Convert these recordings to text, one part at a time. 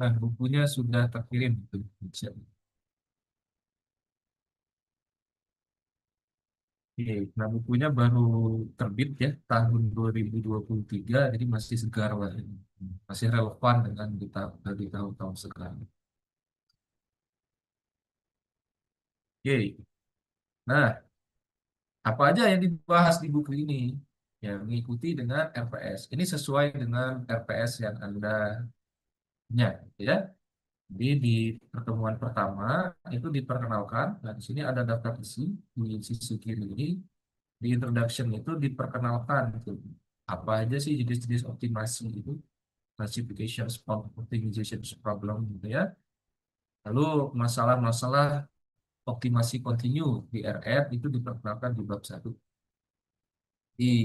Nah, bukunya sudah terkirim ke Indonesia. Oke, nah bukunya baru terbit ya tahun 2023, jadi masih segar lah, ini. Masih relevan dengan kita dari tahun-tahun sekarang. Oke, nah apa aja yang dibahas di buku ini? Ya, mengikuti dengan RPS. Ini sesuai dengan RPS yang Anda punya, ya. Jadi di pertemuan pertama itu diperkenalkan. Nah, di sini ada daftar isi di sisi kiri ini. Di introduction itu diperkenalkan gitu. Apa aja sih jenis-jenis optimasi itu, classification, optimization problem gitu ya. Lalu masalah-masalah optimasi kontinu di RR itu diperkenalkan di bab satu.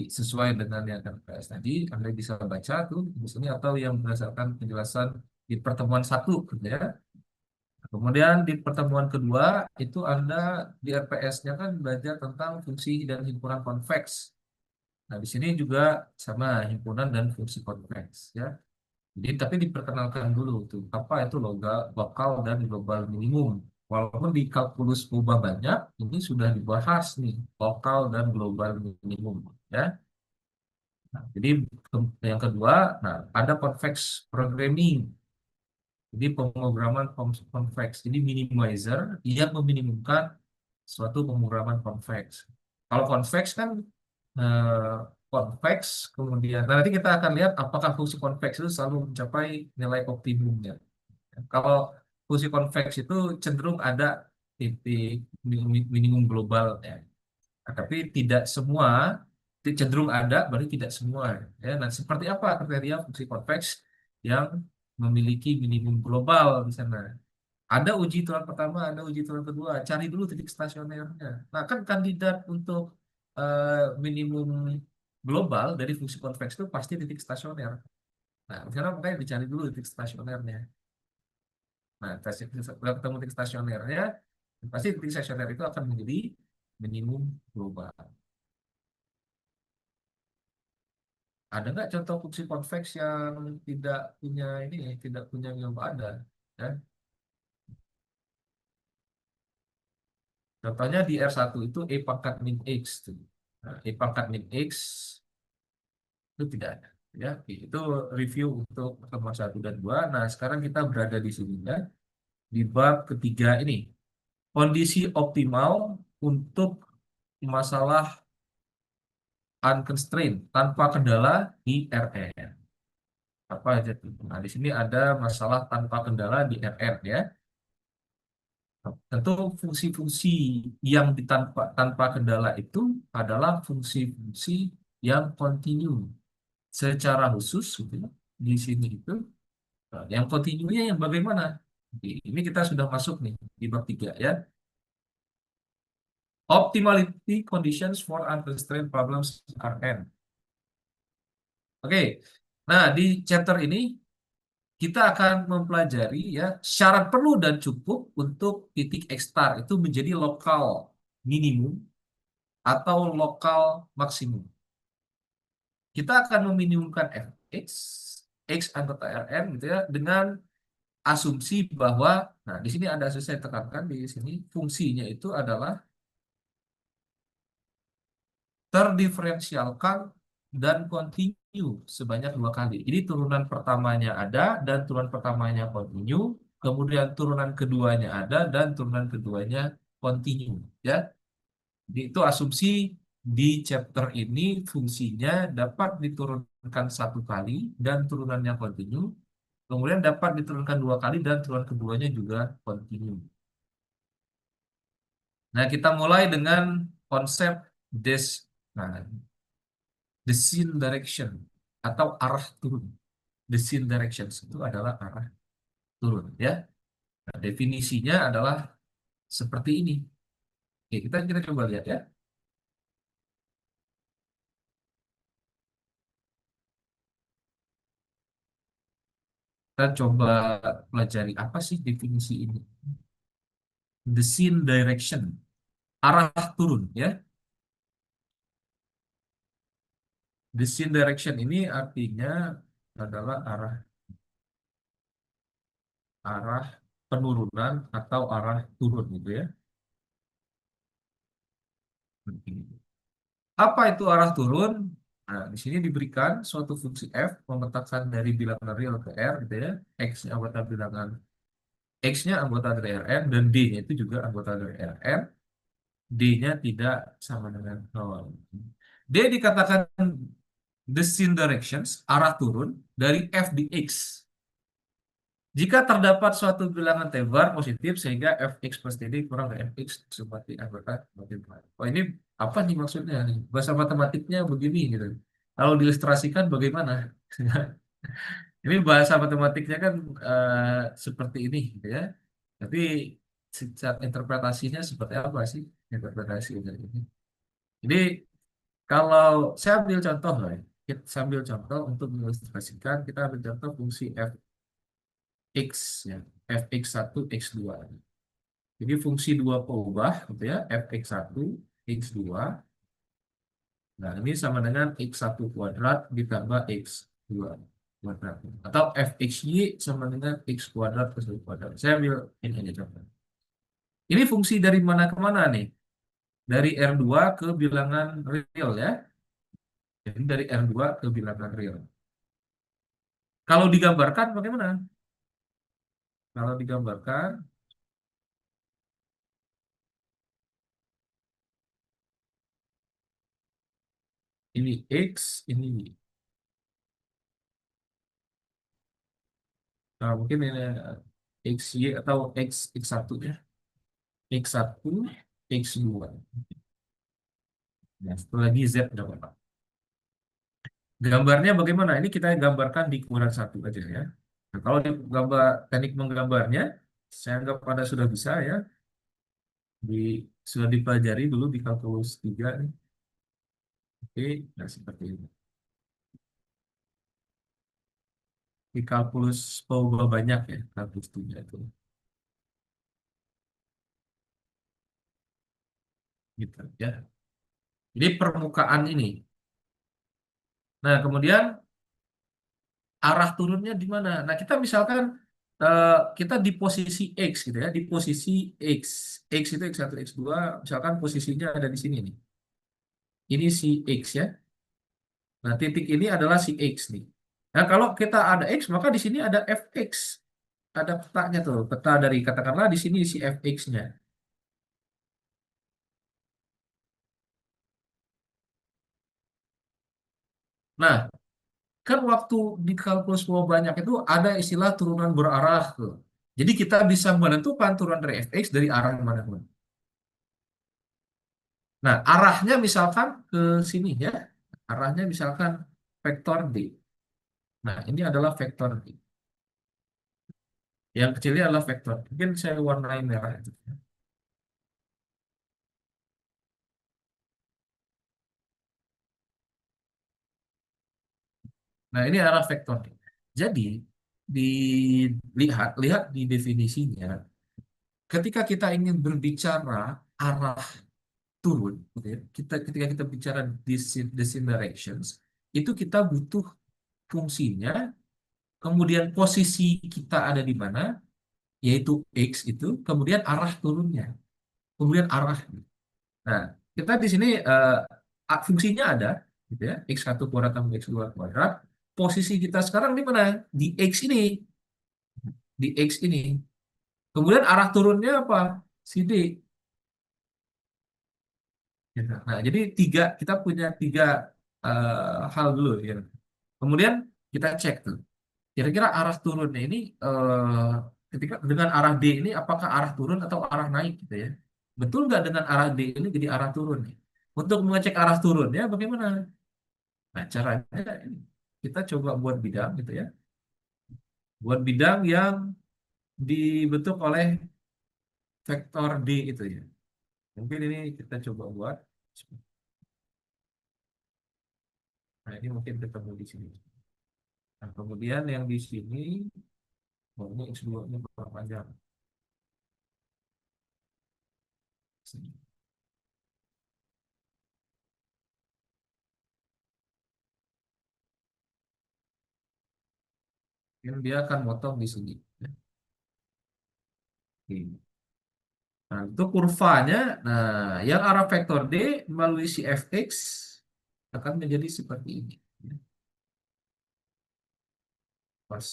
Sesuai dengan yang RPS tadi, Anda bisa baca tuh di sini atau yang berdasarkan penjelasan di pertemuan satu gitu ya. Kemudian di pertemuan kedua itu Anda di RPS-nya kan belajar tentang fungsi dan himpunan konveks. Nah, di sini juga sama himpunan dan fungsi konveks ya. Jadi tapi diperkenalkan dulu tuh apa itu lokal dan global minimum. Walaupun di kalkulus ubah banyak, ini sudah dibahas nih lokal dan global minimum ya. Nah, jadi yang kedua, nah ada convex programming. Jadi pemrograman convex. Jadi minimizer yang meminimumkan suatu pemrograman convex. Kalau convex kan eh, convex kemudian nah, nanti kita akan lihat apakah fungsi convex itu selalu mencapai nilai optimumnya. Kalau fungsi convex itu cenderung ada titik minimum global ya. Nah, tapi tidak semua cenderung ada, berarti tidak semua ya. Nah, seperti apa kriteria fungsi convex yang memiliki minimum global di sana? Ada uji turun pertama, ada uji turun kedua. Cari dulu titik stasionernya. Nah, kan kandidat untuk minimum global dari fungsi konveks itu pasti titik stasioner. Nah, sekarang makanya dicari dulu titik stasionernya. Nah, setelah ketemu titik stasionernya, pasti titik stasioner itu akan menjadi minimum global. Ada nggak contoh fungsi konveks yang tidak punya ini, tidak punya global ada? Ya. Contohnya di R1 itu E pangkat min X. Tuh. Nah, E pangkat min X itu tidak ada. Ya, itu review untuk pertemuan satu dan dua. Nah, sekarang kita berada di sini ya, di bab ketiga ini. Kondisi optimal untuk masalah unconstrained, tanpa kendala di RR. Apa aja tuh? Nah, di sini ada masalah tanpa kendala di RR ya. Tentu fungsi-fungsi yang tanpa kendala itu adalah fungsi-fungsi yang kontinu. Secara khusus gitu ya, di sini itu nah, yang kontinunya yang bagaimana? Ini kita sudah masuk nih di bab 3 ya. Optimality conditions for unconstrained problems RN. Oke. Nah, di chapter ini kita akan mempelajari ya syarat perlu dan cukup untuk titik X star itu menjadi lokal minimum atau lokal maksimum. Kita akan meminimumkan fx, x anggota Rn gitu ya dengan asumsi bahwa, nah di sini ada asumsi yang tekankan di sini fungsinya itu adalah terdiferensialkan dan kontinu sebanyak dua kali. Jadi turunan pertamanya ada dan turunan pertamanya kontinu, kemudian turunan keduanya ada dan turunan keduanya kontinu. Ya, jadi itu asumsi di chapter ini fungsinya dapat diturunkan satu kali dan turunannya kontinu, kemudian dapat diturunkan dua kali dan turunan keduanya juga kontinu. Nah, kita mulai dengan konsep des, nah, descent direction atau arah turun. Descent direction itu adalah arah turun, ya. Nah, definisinya adalah seperti ini. Oke, kita kita coba lihat ya. Kita coba pelajari apa sih definisi ini. Descent direction, arah turun, ya. Descent direction ini artinya adalah arah arah penurunan atau arah turun gitu ya. Apa itu arah turun? Nah, di sini diberikan suatu fungsi f memetakan dari bilangan real ke R gitu ya. X-nya anggota bilangan X-nya anggota dari Rn dan D-nya itu juga anggota dari Rn. D-nya tidak sama dengan nol. D dikatakan descent directions, arah turun dari f di X. Jika terdapat suatu bilangan tebar positif sehingga fx plus td kurang dari fx seperti anggota multiply. Oh ini apa nih maksudnya nih? Bahasa matematiknya begini gitu. Kalau diilustrasikan bagaimana? Ini bahasa matematiknya kan seperti ini gitu ya. Tapi secara interpretasinya seperti apa sih interpretasi dari ini? Jadi kalau saya ambil contoh lah ya. Kita sambil contoh untuk mengilustrasikan kita ambil contoh fungsi fx ya. Fx1 x2. Jadi fungsi dua peubah gitu ya, fx1, x2. Nah, ini sama dengan x1 kuadrat ditambah x2 kuadrat. Atau fxy sama dengan x kuadrat plus y kuadrat. Saya ambil ini aja contoh. Ini fungsi dari mana ke mana nih? Dari R2 ke bilangan real ya. Jadi dari R2 ke bilangan real. Kalau digambarkan bagaimana? Kalau digambarkan, ini X, ini Y. Nah, mungkin ini XY atau X1 ya. X1, X2. Nah, setelah lagi Z udah Bapak. Gambarnya bagaimana? Ini kita gambarkan di ukuran satu aja ya. Nah, kalau di gambar teknik menggambarnya, saya anggap pada sudah bisa ya. Di, sudah dipelajari dulu di kalkulus 3 nih. Oke, nah seperti ini. Di kalkulus peubah banyak ya, kalkulus 3 itu. Gitu ya. Jadi permukaan ini. Nah, kemudian arah turunnya di mana? Nah, kita misalkan eh, kita di posisi X gitu ya, di posisi X. X itu X1, X2, misalkan posisinya ada di sini nih. Ini si X ya. Nah, titik ini adalah si X nih. Nah, kalau kita ada X, maka di sini ada Fx. Ada petanya tuh, peta dari katakanlah di sini si Fx-nya. Nah, kan waktu di kalkulus pola banyak itu ada istilah turunan berarah tuh. Jadi kita bisa menentukan turunan dari Fx dari arah mana pun. Nah, arahnya misalkan ke sini ya. Arahnya misalkan vektor D. Nah, ini adalah vektor D. Yang kecilnya adalah vektor. Mungkin saya warnai merah itu. Nah, ini arah vektor D. Jadi, dilihat lihat di definisinya, ketika kita ingin berbicara arah turun, gitu ya, ketika kita bicara descent directions, itu kita butuh fungsinya, kemudian posisi kita ada di mana, yaitu X itu, kemudian arah turunnya, kemudian arah. Nah, kita di sini fungsinya ada, gitu ya, X1 kuadrat tambah X2 kuadrat. Posisi kita sekarang di mana? Di X ini, di X ini. Kemudian arah turunnya apa? Si D. Gitu. Nah, jadi kita punya tiga hal dulu ya. Kemudian kita cek tuh. Kira-kira arah turunnya ini ketika dengan arah D ini apakah arah turun atau arah naik gitu ya? Betul nggak dengan arah D ini jadi arah turun nih? Untuk mengecek arah turunnya bagaimana? Nah, caranya ini. Kita coba buat bidang gitu ya. Buat bidang yang dibentuk oleh vektor D itu ya. Mungkin ini kita coba buat. Nah, ini mungkin ketemu di sini. Nah, kemudian yang di sini, oh, ini X2-nya kurang panjang. Mungkin dia akan motong di sini. Oke. Nah, itu kurvanya. Nah, yang arah vektor D melalui si fx akan menjadi seperti ini. Pas.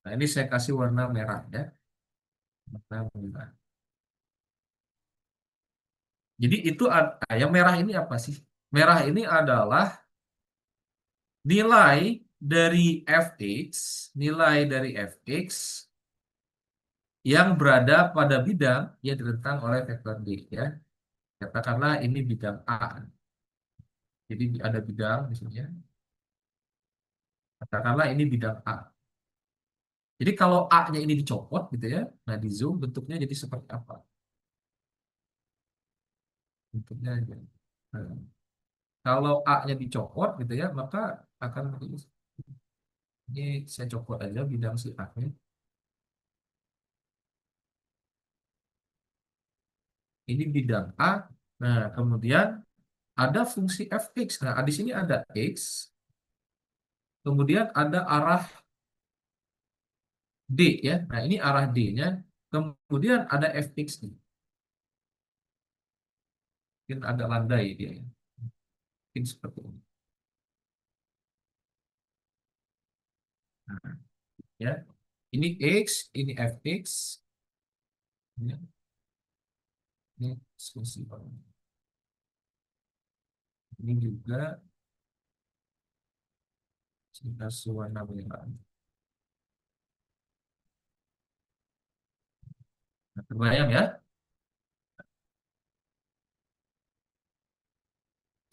Nah, ini saya kasih warna merah ya. Warna merah. Jadi itu yang merah ini apa sih? Merah ini adalah nilai dari fx, nilai dari fx yang berada pada bidang yang ditentang oleh vektor D ya. Katakanlah ini bidang A. Jadi ada bidang misalnya. Katakanlah ini bidang A. Jadi kalau A-nya ini dicopot gitu ya, nah di zoom bentuknya jadi seperti apa? Bentuknya aja. Nah, kalau A-nya dicopot gitu ya, maka akan menjadi ini saya copot aja bidang si A-nya. Ini bidang A. Nah, kemudian ada fungsi fx. Nah, di sini ada x, kemudian ada arah D ya. Nah, ini arah D-nya. Kemudian ada fx nih. Mungkin ada landai dia ya. Mungkin seperti ini. Nah, ya. Ini x, ini fx. Ya, ini fungsi. Ini juga kita warna merah. Nah, terbayang ya.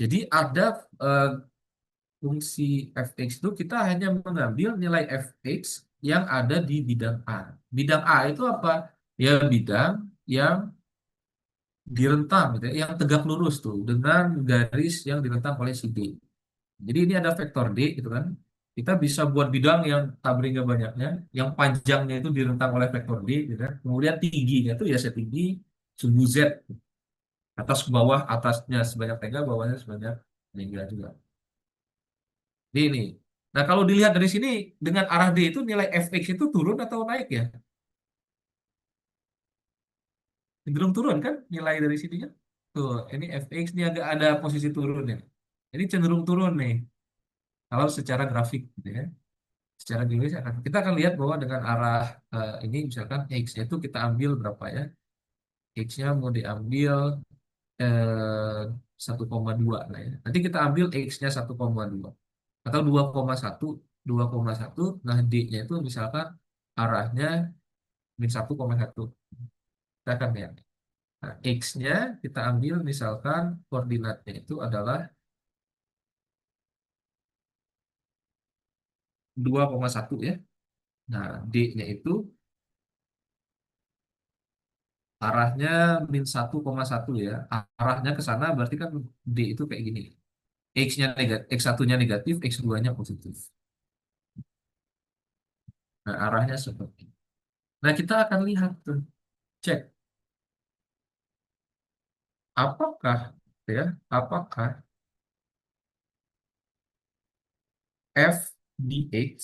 Jadi ada eh, fungsi fx itu kita hanya mengambil nilai fx yang ada di bidang A. Bidang A itu apa? Ya bidang yang direntang gitu ya, yang tegak lurus tuh dengan garis yang direntang oleh si D. Jadi ini ada vektor D gitu kan. Kita bisa buat bidang yang tabringnya banyaknya, yang panjangnya itu direntang oleh vektor D gitu kan. Kemudian tingginya itu ya setinggi sumbu Z. Atas ke bawah, atasnya sebanyak tengah, bawahnya sebanyak meninggal juga. Ini. Nah, kalau dilihat dari sini dengan arah D itu nilai fx itu turun atau naik ya? Cenderung turun kan nilai dari sininya? Tuh, ini fx ini agak ada posisi turun ya. Ini cenderung turun nih kalau secara grafik gitu ya. Secara geologis kita akan lihat bahwa dengan arah ini misalkan x-nya itu kita ambil berapa ya? X-nya mau diambil 1,2 lah ya. Nanti kita ambil X-nya 1,2 atau 2,1, nah D-nya itu misalkan arahnya -1,1. Kita akan lihat. Nah, X-nya kita ambil misalkan koordinatnya itu adalah 2,1 ya. Nah, D-nya itu arahnya -1,1 ya. Arahnya ke sana berarti kan D itu kayak gini. X-nya negatif, X1-nya negatif, X2-nya positif. Nah, arahnya seperti ini. Nah, kita akan lihat tuh, cek apakah ya, apakah f dx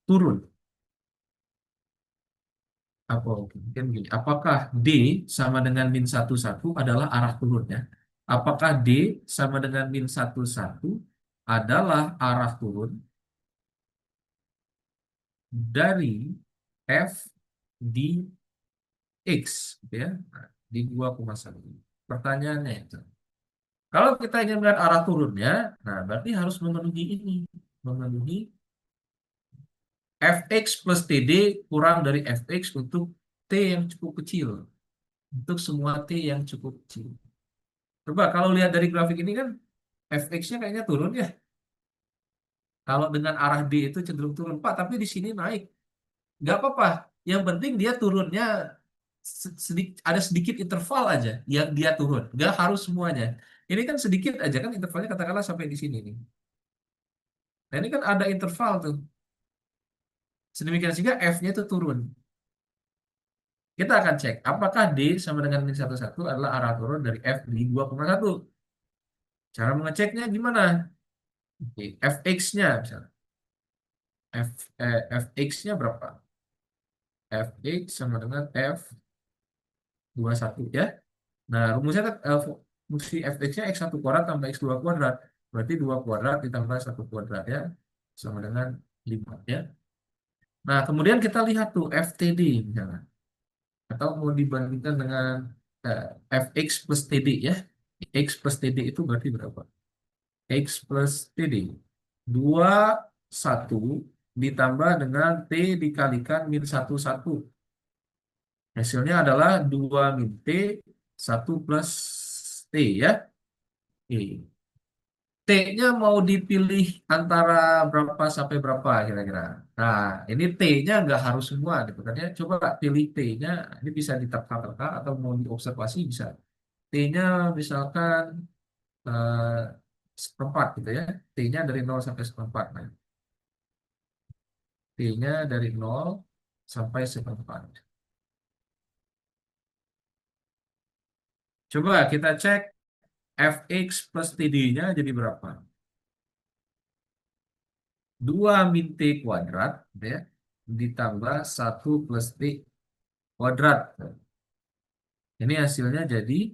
turun? Apa mungkin gini, apakah d sama dengan -1,1 adalah arah turunnya? Apakah d sama dengan -1,1 adalah arah turun dari f di x gitu ya? Nah, di 2,1. Pertanyaannya itu. Kalau kita ingin melihat arah turunnya, nah berarti harus memenuhi ini, memenuhi fx plus td kurang dari fx untuk t yang cukup kecil, untuk semua t yang cukup kecil. Coba kalau lihat dari grafik ini kan fx-nya kayaknya turun ya. Kalau dengan arah d itu cenderung turun, Pak, tapi di sini naik. Nggak apa-apa. Yang penting dia turunnya ada sedikit interval aja yang dia turun. Nggak harus semuanya. Ini kan sedikit aja kan intervalnya katakanlah sampai di sini nih. Nah ini kan ada interval tuh. Sedemikian sehingga F-nya itu turun. Kita akan cek apakah D sama dengan -1,1 adalah arah turun dari F di 2,1. Cara mengeceknya gimana? Oke, Fx-nya misalnya. fx-nya berapa? Fx sama dengan F21 ya. Nah, rumusnya kan fungsi fx-nya x1 kuadrat tambah x2 kuadrat. Berarti 2 kuadrat ditambah 1 kuadrat ya. Sama dengan 5 ya. Nah, kemudian kita lihat tuh ftd misalnya. Atau mau dibandingkan dengan eh, fx plus td ya. X plus td itu berarti berapa? X plus td. 21 ditambah dengan T dikalikan min 1 1. Hasilnya adalah 2 min T 1 plus T ya. Oke. T-nya mau dipilih antara berapa sampai berapa kira-kira. Nah, ini T-nya nggak harus semua gitu kan ya. Coba pilih T-nya, ini bisa diteka-teka atau mau diobservasi bisa. T-nya misalkan eh, seperempat gitu ya. T-nya dari 0 sampai 1/4. Nah, T-nya dari 0 sampai 1/4. Coba kita cek fx plus td-nya jadi berapa? 2 min t kuadrat ya, ditambah 1 plus t kuadrat. Ini hasilnya jadi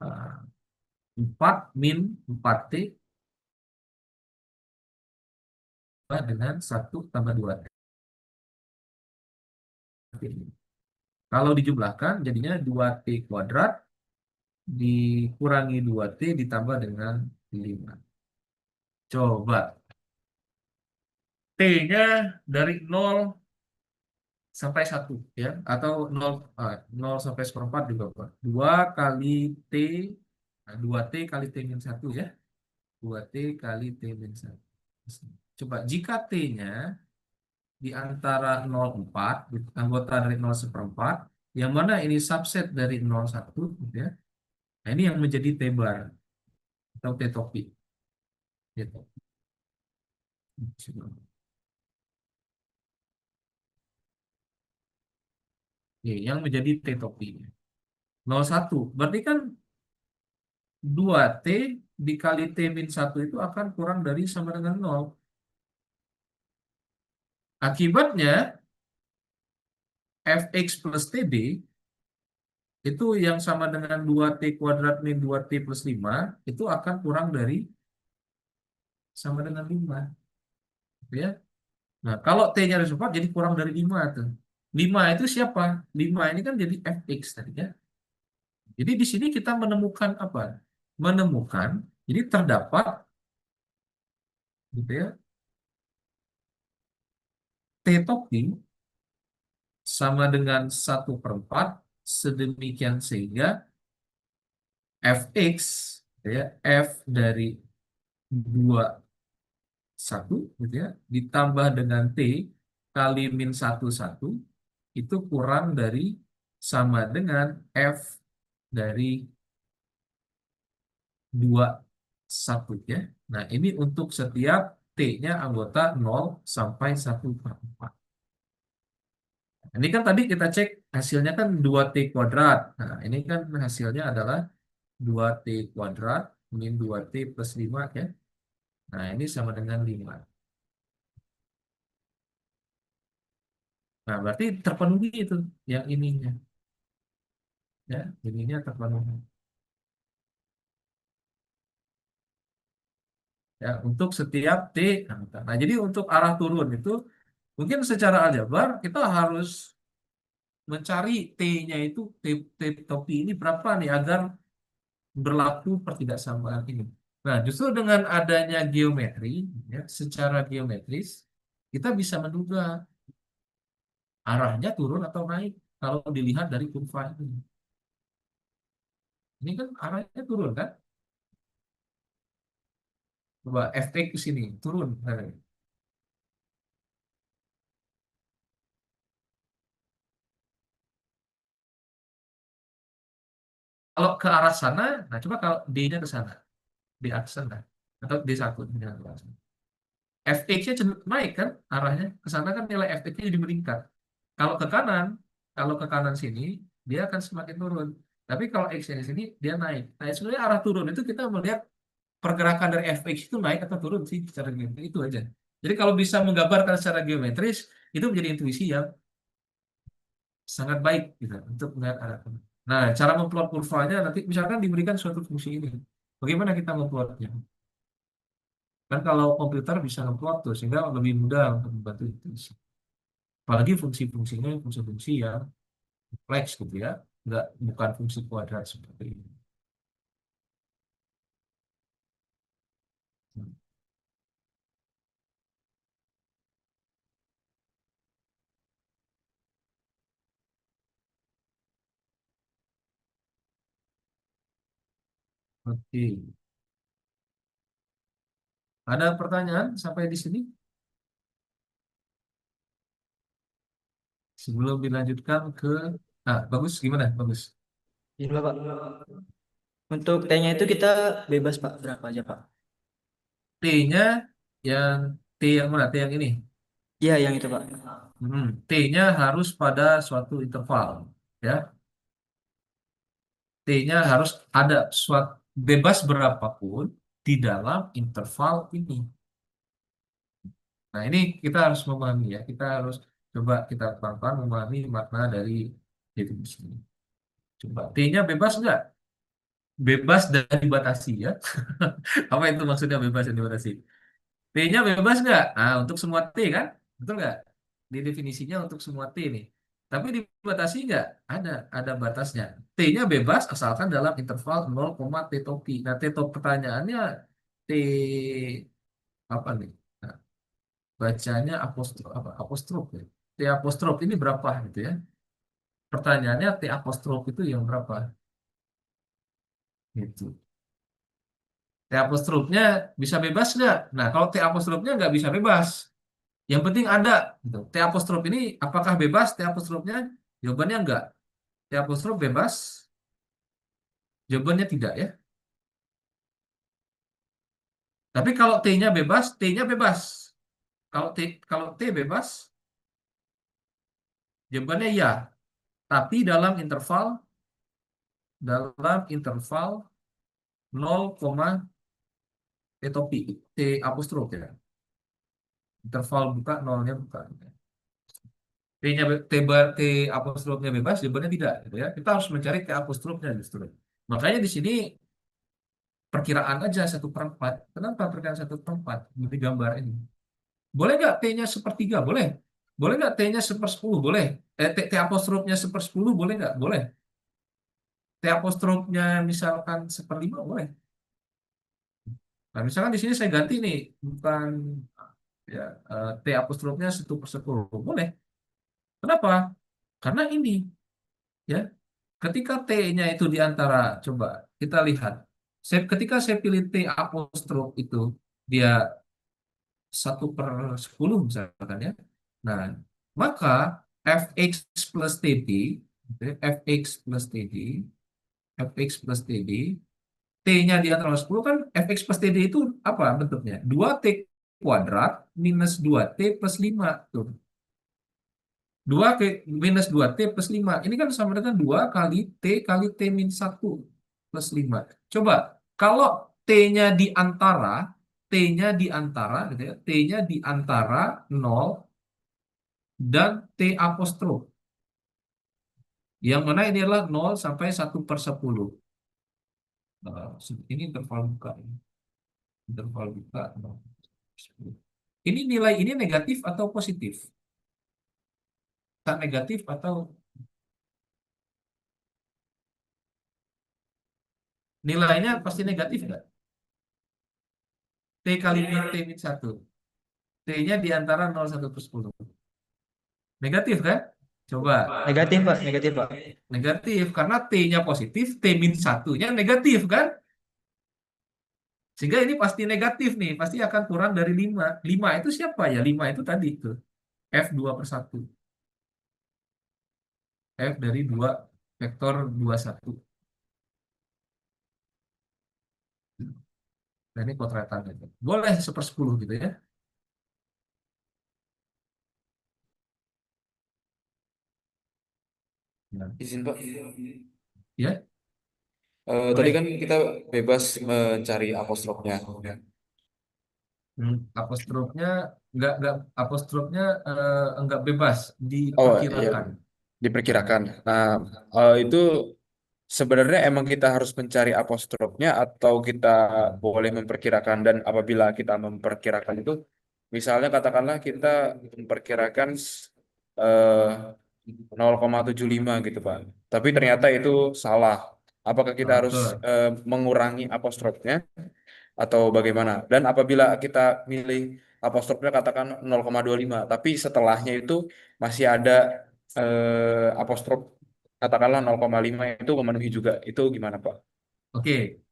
4 min 4t dengan 1 tambah 2t. Kalau dijumlahkan jadinya 2t kuadrat dikurangi 2t ditambah dengan 5. Coba t-nya dari 0 sampai 1 ya, atau 0 sampai 1/4 juga Pak. 2 kali t, 2t kali t min 1 ya. 2t kali t min 1. Coba jika t-nya di antara 0,4, anggota dari 0 seperempat, yang mana ini subset dari 0,1 gitu ya. Nah, ini yang menjadi t bar atau t topi gitu. Oke, yang menjadi t topi 0,1. Berarti kan 2t dikali t min 1 itu akan kurang dari sama dengan 0. Akibatnya fx plus td itu yang sama dengan 2t kuadrat min 2t plus 5 itu akan kurang dari sama dengan 5. Ya. Nah, kalau t-nya dari 4 jadi kurang dari 5 tuh. 5 itu siapa? 5 ini kan jadi fx tadi ya. Jadi di sini kita menemukan apa? Menemukan, jadi terdapat gitu ya, t topping sama dengan 1/4 sedemikian sehingga fx ya, f dari 21 gitu ya ditambah dengan t kali min 1 1 itu kurang dari sama dengan f dari 21 ya. Nah, ini untuk setiap t-nya anggota 0 sampai 1/4. Ini kan tadi kita cek hasilnya kan 2t kuadrat. Nah, ini kan hasilnya adalah 2t kuadrat min 2t plus 5 ya. Nah, ini sama dengan 5. Nah, berarti terpenuhi itu yang ininya. Ya, ininya terpenuhi. Ya, untuk setiap t angka. Nah, jadi untuk arah turun itu mungkin secara aljabar kita harus mencari t-nya itu t topi ini berapa nih agar berlaku pertidaksamaan ini. Nah, justru dengan adanya geometri, ya, secara geometris kita bisa menduga arahnya turun atau naik kalau dilihat dari kurva ini. Ini kan arahnya turun kan? Coba FX ke sini turun. Kalau ke arah sana, nah coba kalau D-nya ke sana, di atas sana atau D1 dengan ke sana. FX-nya cenderung naik kan arahnya ke sana kan nilai FX-nya jadi meningkat. Kalau ke kanan, kalau ke kanan sini dia akan semakin turun. Tapi kalau X-nya di sini dia naik. Nah, sebenarnya arah turun itu kita melihat pergerakan dari FX itu naik atau turun sih secara geometri itu aja. Jadi kalau bisa menggambarkan secara geometris, itu menjadi intuisi yang sangat baik gitu untuk melihat arah kemana. Nah, cara memplot kurvanya nanti misalkan diberikan suatu fungsi ini. Bagaimana kita memplotnya? Kan kalau komputer bisa ngeplot tuh, sehingga lebih mudah untuk membantu intuisi. Apalagi fungsi-fungsinya fungsi-fungsi yang kompleks gitu ya. Bukan fungsi kuadrat seperti ini. Oke. Ada pertanyaan sampai di sini? Sebelum dilanjutkan ke... Nah, bagus gimana? Bagus. Iya Pak. Untuk T-nya itu kita bebas Pak, berapa aja Pak? T-nya yang T yang mana? T yang ini. Iya yang itu Pak. T-nya harus pada suatu interval. Ya, T-nya harus ada suatu bebas berapapun di dalam interval ini. Nah, ini kita harus memahami ya. Kita harus coba kita pelan-pelan memahami makna dari definisi ini. Coba T-nya bebas nggak? Bebas dan dibatasi ya. Apa itu maksudnya bebas dan dibatasi? T-nya bebas nggak? Nah, untuk semua T kan? Betul nggak? Di definisinya untuk semua T nih. Tapi dibatasi nggak? Ada batasnya. T-nya bebas asalkan dalam interval 0, T topi. Nah, T top pertanyaannya T apa nih? Nah, bacanya apostrof apa? Apostrof ya. T apostrof ini berapa gitu ya? Pertanyaannya T apostrof itu yang berapa? Gitu. T apostrofnya bisa bebas nggak? Nah, kalau T apostrofnya nggak bisa bebas. Yang penting ada gitu. T apostrof ini apakah bebas T apostrofnya? Jawabannya enggak. T apostrof bebas? Jawabannya tidak ya. Tapi kalau T-nya bebas, T-nya bebas. Kalau T bebas, jawabannya ya. Tapi dalam interval 0, T topi, T apostrof ya. Interval buka, nolnya buka. T-nya T apostrofnya bebas, jawabannya tidak gitu ya. Kita harus mencari T apostrofnya justru. Makanya di sini perkiraan aja 1/4. Kenapa perkiraan 1/4? Di gambar ini. Boleh nggak T-nya sepertiga? Boleh. Boleh nggak T-nya 1/10? Boleh. T apostrofnya 1/10? Boleh nggak? Boleh. T apostrofnya misalkan 1/5? Boleh. Nah, misalkan di sini saya ganti nih, bukan ya T apostrofnya 1/10. Boleh. Kenapa? Karena ini ya, ketika T-nya itu di antara, coba kita lihat. Ketika saya pilih T apostrof itu, dia 1/10 misalkan ya. Nah, maka fx plus td, gitu ya, fx plus td, t-nya di antara 10 kan fx plus td itu apa bentuknya? 2t kuadrat minus 2t plus 5 tuh. 2 minus 2t plus 5. Ini kan sama dengan 2 kali t min 1 plus 5. Coba, kalau t-nya di antara, t-nya di antara, gitu ya, t-nya di antara 0 dan t apostrof. Yang mana ini adalah 0 sampai 1/10. Nah, ini interval buka. Interval buka 0. Ini nilai ini negatif atau positif? Tak negatif atau nilainya pasti negatif nggak? T kali min T min 1. T-nya di antara 0 1/10. Negatif kan? Coba. Negatif Pak, negatif Pak. Negatif. Karena T-nya positif, T min satunya negatif kan? Sehingga ini pasti negatif nih. Pasti akan kurang dari 5. 5 itu siapa ya? 5 itu tadi tuh. F2/1. F dari 2 vektor 21. Nah, ini potretan itu. Boleh 1/10 gitu ya. Ya. Izin Pak. Ya, Tadi boleh. kan kita bebas mencari apostrofnya. Apostrofnya nggak apostrofnya nggak bebas, Oh iya, diperkirakan. diperkirakan. Nah, itu sebenarnya emang kita harus mencari apostrofnya atau kita boleh memperkirakan, dan apabila kita memperkirakan itu, misalnya katakanlah kita memperkirakan eh, 0,75 gitu Pak. Tapi ternyata itu salah. Apakah kita Oh, harus betul. mengurangi apostrofnya atau bagaimana? Dan apabila kita milih apostrofnya katakan 0,25, tapi setelahnya itu masih ada apostrof katakanlah 0,5 itu memenuhi juga. Itu gimana Pak? Oke,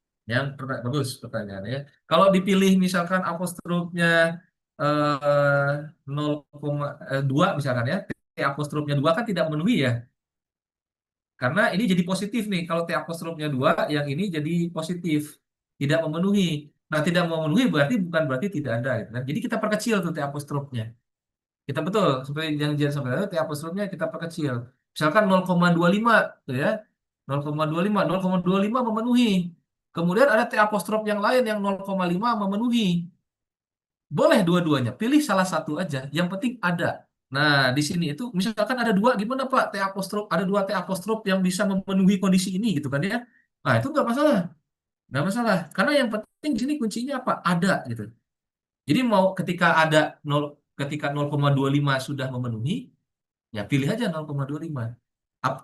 bagus pertanyaannya. Kalau dipilih misalkan apostrofnya 0,2 misalkan ya, T apostrofnya 2 kan tidak memenuhi ya. Karena ini jadi positif nih. Kalau T apostrofnya 2, yang ini jadi positif. Tidak memenuhi. Nah, tidak memenuhi bukan berarti tidak ada, gitu kan. Jadi kita perkecil tuh T apostrofnya. Kita betul, seperti yang Jan sampaikan, T apostrofnya kita perkecil. Misalkan 0,25 tuh ya. 0,25, 0,25 memenuhi. Kemudian ada T apostrof yang lain yang 0,5 memenuhi. Boleh dua-duanya, pilih salah satu aja. Yang penting ada. Nah, di sini itu misalkan ada dua, gimana Pak? T apostrof, ada dua T apostrof yang bisa memenuhi kondisi ini gitu kan ya. Nah, itu nggak masalah. Nggak masalah. Karena yang penting di sini kuncinya apa? Ada gitu. Jadi mau ketika ada 0, ketika 0,25 sudah memenuhi, ya pilih aja 0,25.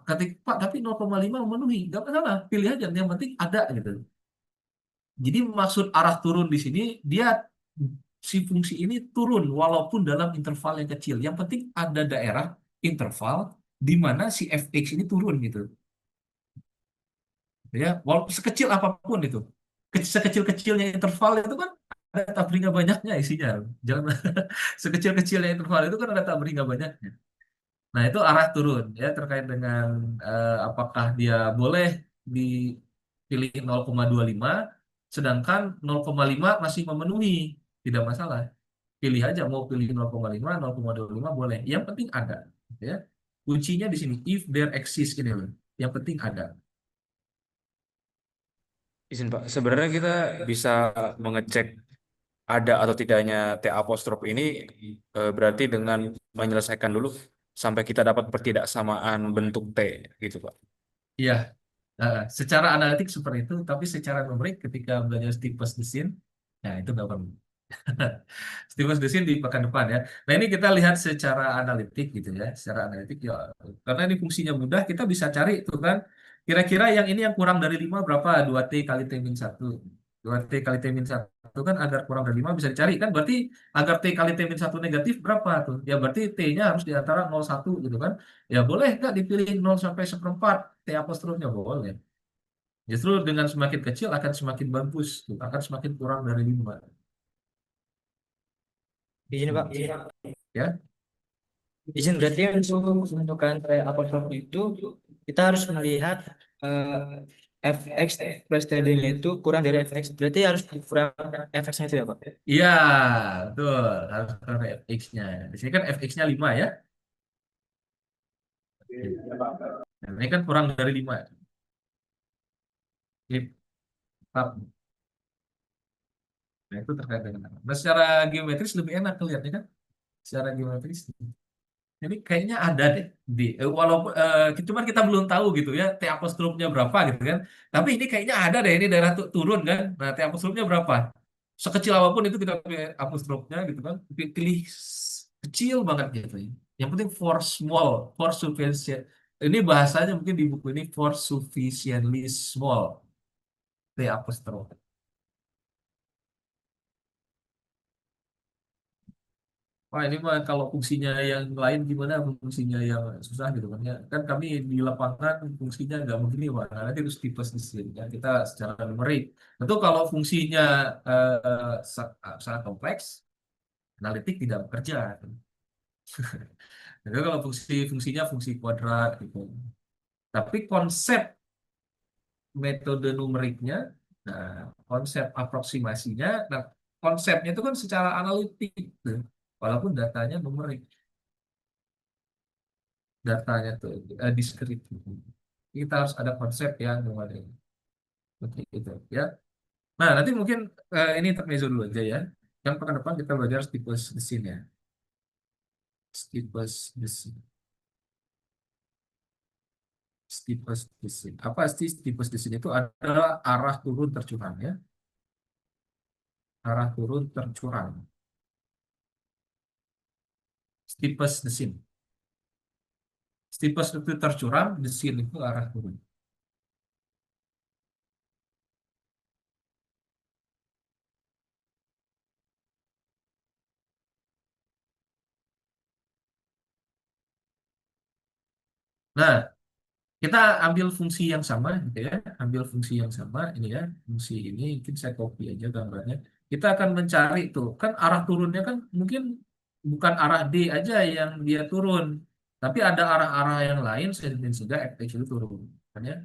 Ketika Pak tapi 0,5 memenuhi, nggak masalah, pilih aja. Yang penting ada gitu. Jadi maksud arah turun di sini dia si fungsi ini turun walaupun dalam interval yang kecil. Yang penting ada daerah interval di mana si fx ini turun gitu. Ya, walaupun sekecil apapun itu. Sekecil-kecilnya interval itu kan ada tabringan banyaknya isinya. Jangan sekecil-kecilnya interval itu kan ada tabringan banyaknya. Nah, itu arah turun ya terkait dengan apakah dia boleh dipilih 0,25 sedangkan 0,5 masih memenuhi, tidak masalah. Pilih aja mau pilih 0,5, 0,25 boleh. Yang penting ada ya. Kuncinya di sini if there exists ini loh. Yang penting ada. Izin Pak, sebenarnya kita bisa mengecek ada atau tidaknya T apostrof ini berarti dengan menyelesaikan dulu sampai kita dapat pertidaksamaan bentuk T gitu Pak. Iya, secara analitik seperti itu, tapi secara numerik ketika belajar Stipes desin, nah itu nggak perlu. Stimulus desin di pekan depan ya. Nah ini kita lihat secara analitik gitu ya. Secara analitik ya. Karena ini fungsinya mudah, kita bisa cari itu kan. Kira-kira yang ini yang kurang dari 5 berapa? 2T kali T min 1. 2T kali T min 1 kan agar kurang dari 5 bisa dicari kan. Berarti agar T kali T min 1 negatif berapa tuh? Ya berarti T-nya harus di antara 0,1 gitu kan. Ya boleh nggak dipilih 0 sampai seperempat T apostrofnya? Boleh. Justru dengan semakin kecil akan semakin bagus. Tuh. Akan semakin kurang dari 5. Izin Pak. Ya. Izin berarti untuk menentukan apostrop itu kita harus melihat fx plus td-nya itu kurang dari fx. Berarti harus kurang fx-nya itu ya Pak. Iya, betul. Harus ada fx-nya. Di sini kan fx-nya 5 ya. Nah, ini kan kurang dari 5. Ini tetap. Nah, itu terkait dengan apa? Nah, secara geometris lebih enak kelihatannya kan? Secara geometris. Ini kayaknya ada deh. Walaupun cuman kita belum tahu gitu ya, T apostrofnya berapa gitu kan. Tapi ini kayaknya ada deh, ini daerah turun kan. Nah, T apostrofnya berapa? Sekecil apapun itu kita pilih apostrofnya gitu kan. Pilih kecil banget gitu ya. Yang penting for small, for sufficient. Ini bahasanya mungkin di buku ini for sufficiently small. T apostrof. Wah ini mah kalau fungsinya yang lain gimana fungsinya yang susah gitu kan ya. Kan kami di lapangan fungsinya nggak begini Pak. Nah, nanti harus tipes di sini ya. Kita secara numerik. Tentu kalau fungsinya sangat kompleks, analitik tidak bekerja. Jadi kalau fungsinya fungsi kuadrat gitu. Tapi konsep metode numeriknya, nah konsep aproksimasinya, nah konsepnya itu kan secara analitik, tuh. Walaupun datanya numerik, datanya tuh diskrit. Kita harus ada konsep yang numerik, seperti itu ya. Nah nanti mungkin ini intermezzo dulu aja ya. Kan pekan depan kita belajar steepest descent ya. Steepest descent. Steepest descent. Apa sih steepest descent itu? Adalah arah turun tercuram ya. Arah turun tercuram. Steepest descent. Steepest itu tercuram, descent itu arah turun. Nah, kita ambil fungsi yang sama gitu ya. Ambil fungsi yang sama ini ya. Fungsi ini mungkin saya copy aja gambarnya. Kita akan mencari tuh. Kan arah turunnya kan mungkin bukan arah D aja yang dia turun. Tapi ada arah-arah yang lain sehingga fx itu turun. Kan ya?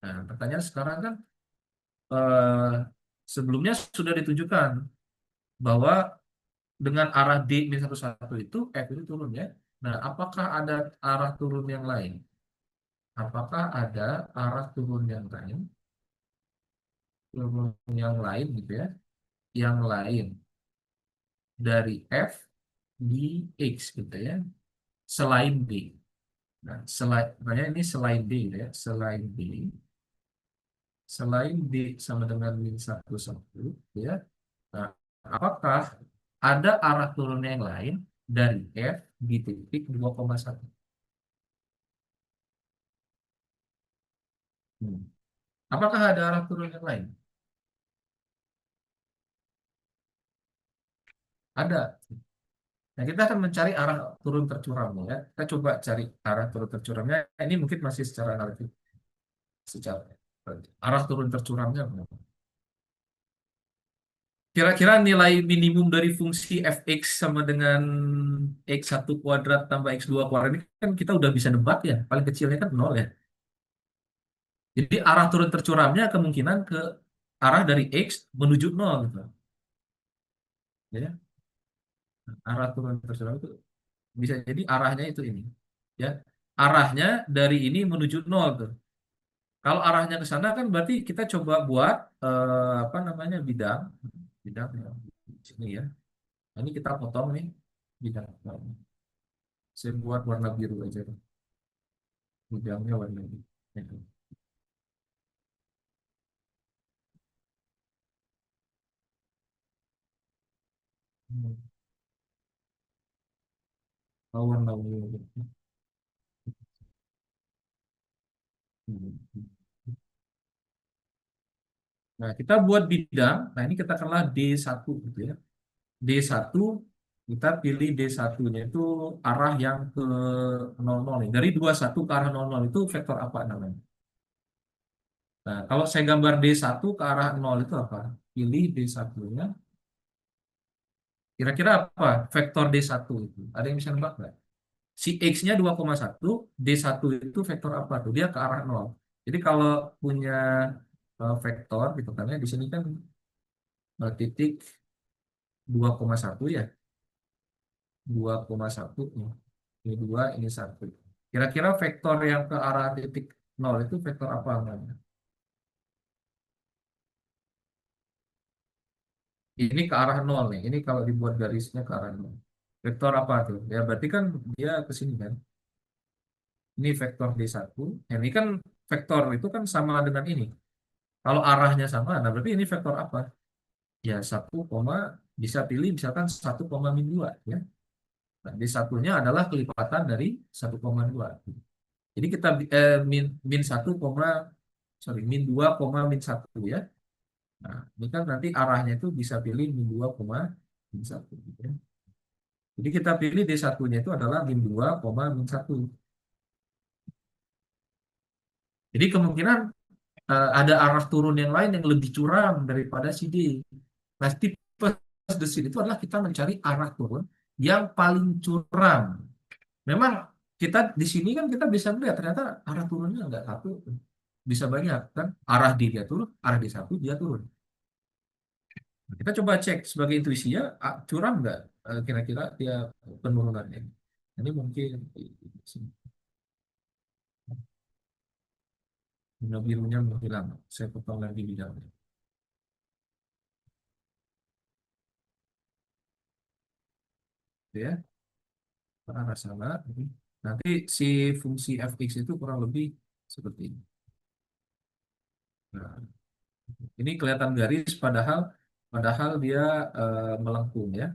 Nah, pertanyaan sekarang kan eh, sebelumnya sudah ditunjukkan bahwa dengan arah D min 1 itu F itu turun ya. Nah, apakah ada arah turun yang lain? Apakah ada arah turun yang lain? Turun yang lain gitu ya. Yang lain dari F di X gitu ya. Selain D. Nah, makanya ini selain D gitu ya. Selain D. Selain D sama dengan min 1 ya. Nah, apakah ada arah turun yang lain dari F di titik 2,1? Hmm. Apakah ada arah turun yang lain? Ada. Nah, kita akan mencari arah turun tercuramnya ya. Kita coba cari arah turun tercuramnya. Ini mungkin masih secara analitik, secara arah turun tercuramnya. Kira-kira nilai minimum dari fungsi fx sama dengan x1 kuadrat tambah x2 kuadrat ini kan kita udah bisa nebak ya. Paling kecilnya kan 0 ya. Jadi arah turun tercuramnya kemungkinan ke arah dari x menuju 0 gitu. Ya. Arah turun tercuram itu bisa jadi arahnya itu ini. Ya. Arahnya dari ini menuju 0 tuh. Kalau arahnya ke sana kan berarti kita coba buat apa namanya bidang, bidang ya, di sini ya. Nah, ini kita potong nih bidang. Saya buat warna biru aja, bidangnya warna biru. Itu. Oh, warna biru. Nah, kita buat bidang. Nah, ini kita kenal D1 gitu ya. D1 kita pilih D1-nya itu arah yang ke 00 nih. Dari 21 ke arah 00 itu vektor apa namanya? Nah, kalau saya gambar D1 ke arah 0 itu apa? Pilih D1-nya. Kira-kira apa vektor D1 itu? Ada yang bisa nebak nggak? Si X-nya 2,1, D1 itu vektor apa tuh? Dia ke arah 0. Jadi kalau punya vektor gitu kan ya, di sini kan titik 2,1 ya. 2,1 nih. Ini 2, ini 1. Kira-kira vektor yang ke arah titik 0 itu vektor apa namanya? Ini ke arah 0 nih. Ini kalau dibuat garisnya ke arah 0. Vektor apa tuh? Ya berarti kan dia ke sini kan. Ini vektor D1. Nah, ini kan vektor itu kan sama dengan ini. Kalau arahnya sama, nah berarti ini vektor apa? Ya 1, bisa pilih misalkan 1,-2 ya. Nah, D1-nya adalah kelipatan dari 1,2. Jadi kita min 1, sorry, min 2, min 1 ya. Nah, ini kan nanti arahnya itu bisa pilih min 2, min 1 gitu ya. Jadi kita pilih D1-nya itu adalah min 2, min 1. Jadi kemungkinan ada arah turun yang lain yang lebih curam daripada si D. Nah, tipe desit itu adalah kita mencari arah turun yang paling curam. Memang kita di sini kan kita bisa melihat ternyata arah turunnya nggak satu, bisa banyak kan. Arah D dia turun, arah D1 dia turun. Nah, kita coba cek sebagai intuisi ya, curam nggak kira-kira dia penurunannya. Ini mungkin warna birunya menghilang. Saya potong lagi bidangnya. gitu ya, ke arah sana. Nanti si fungsi fx itu kurang lebih seperti ini. Nah, ini kelihatan garis padahal padahal dia melengkung ya.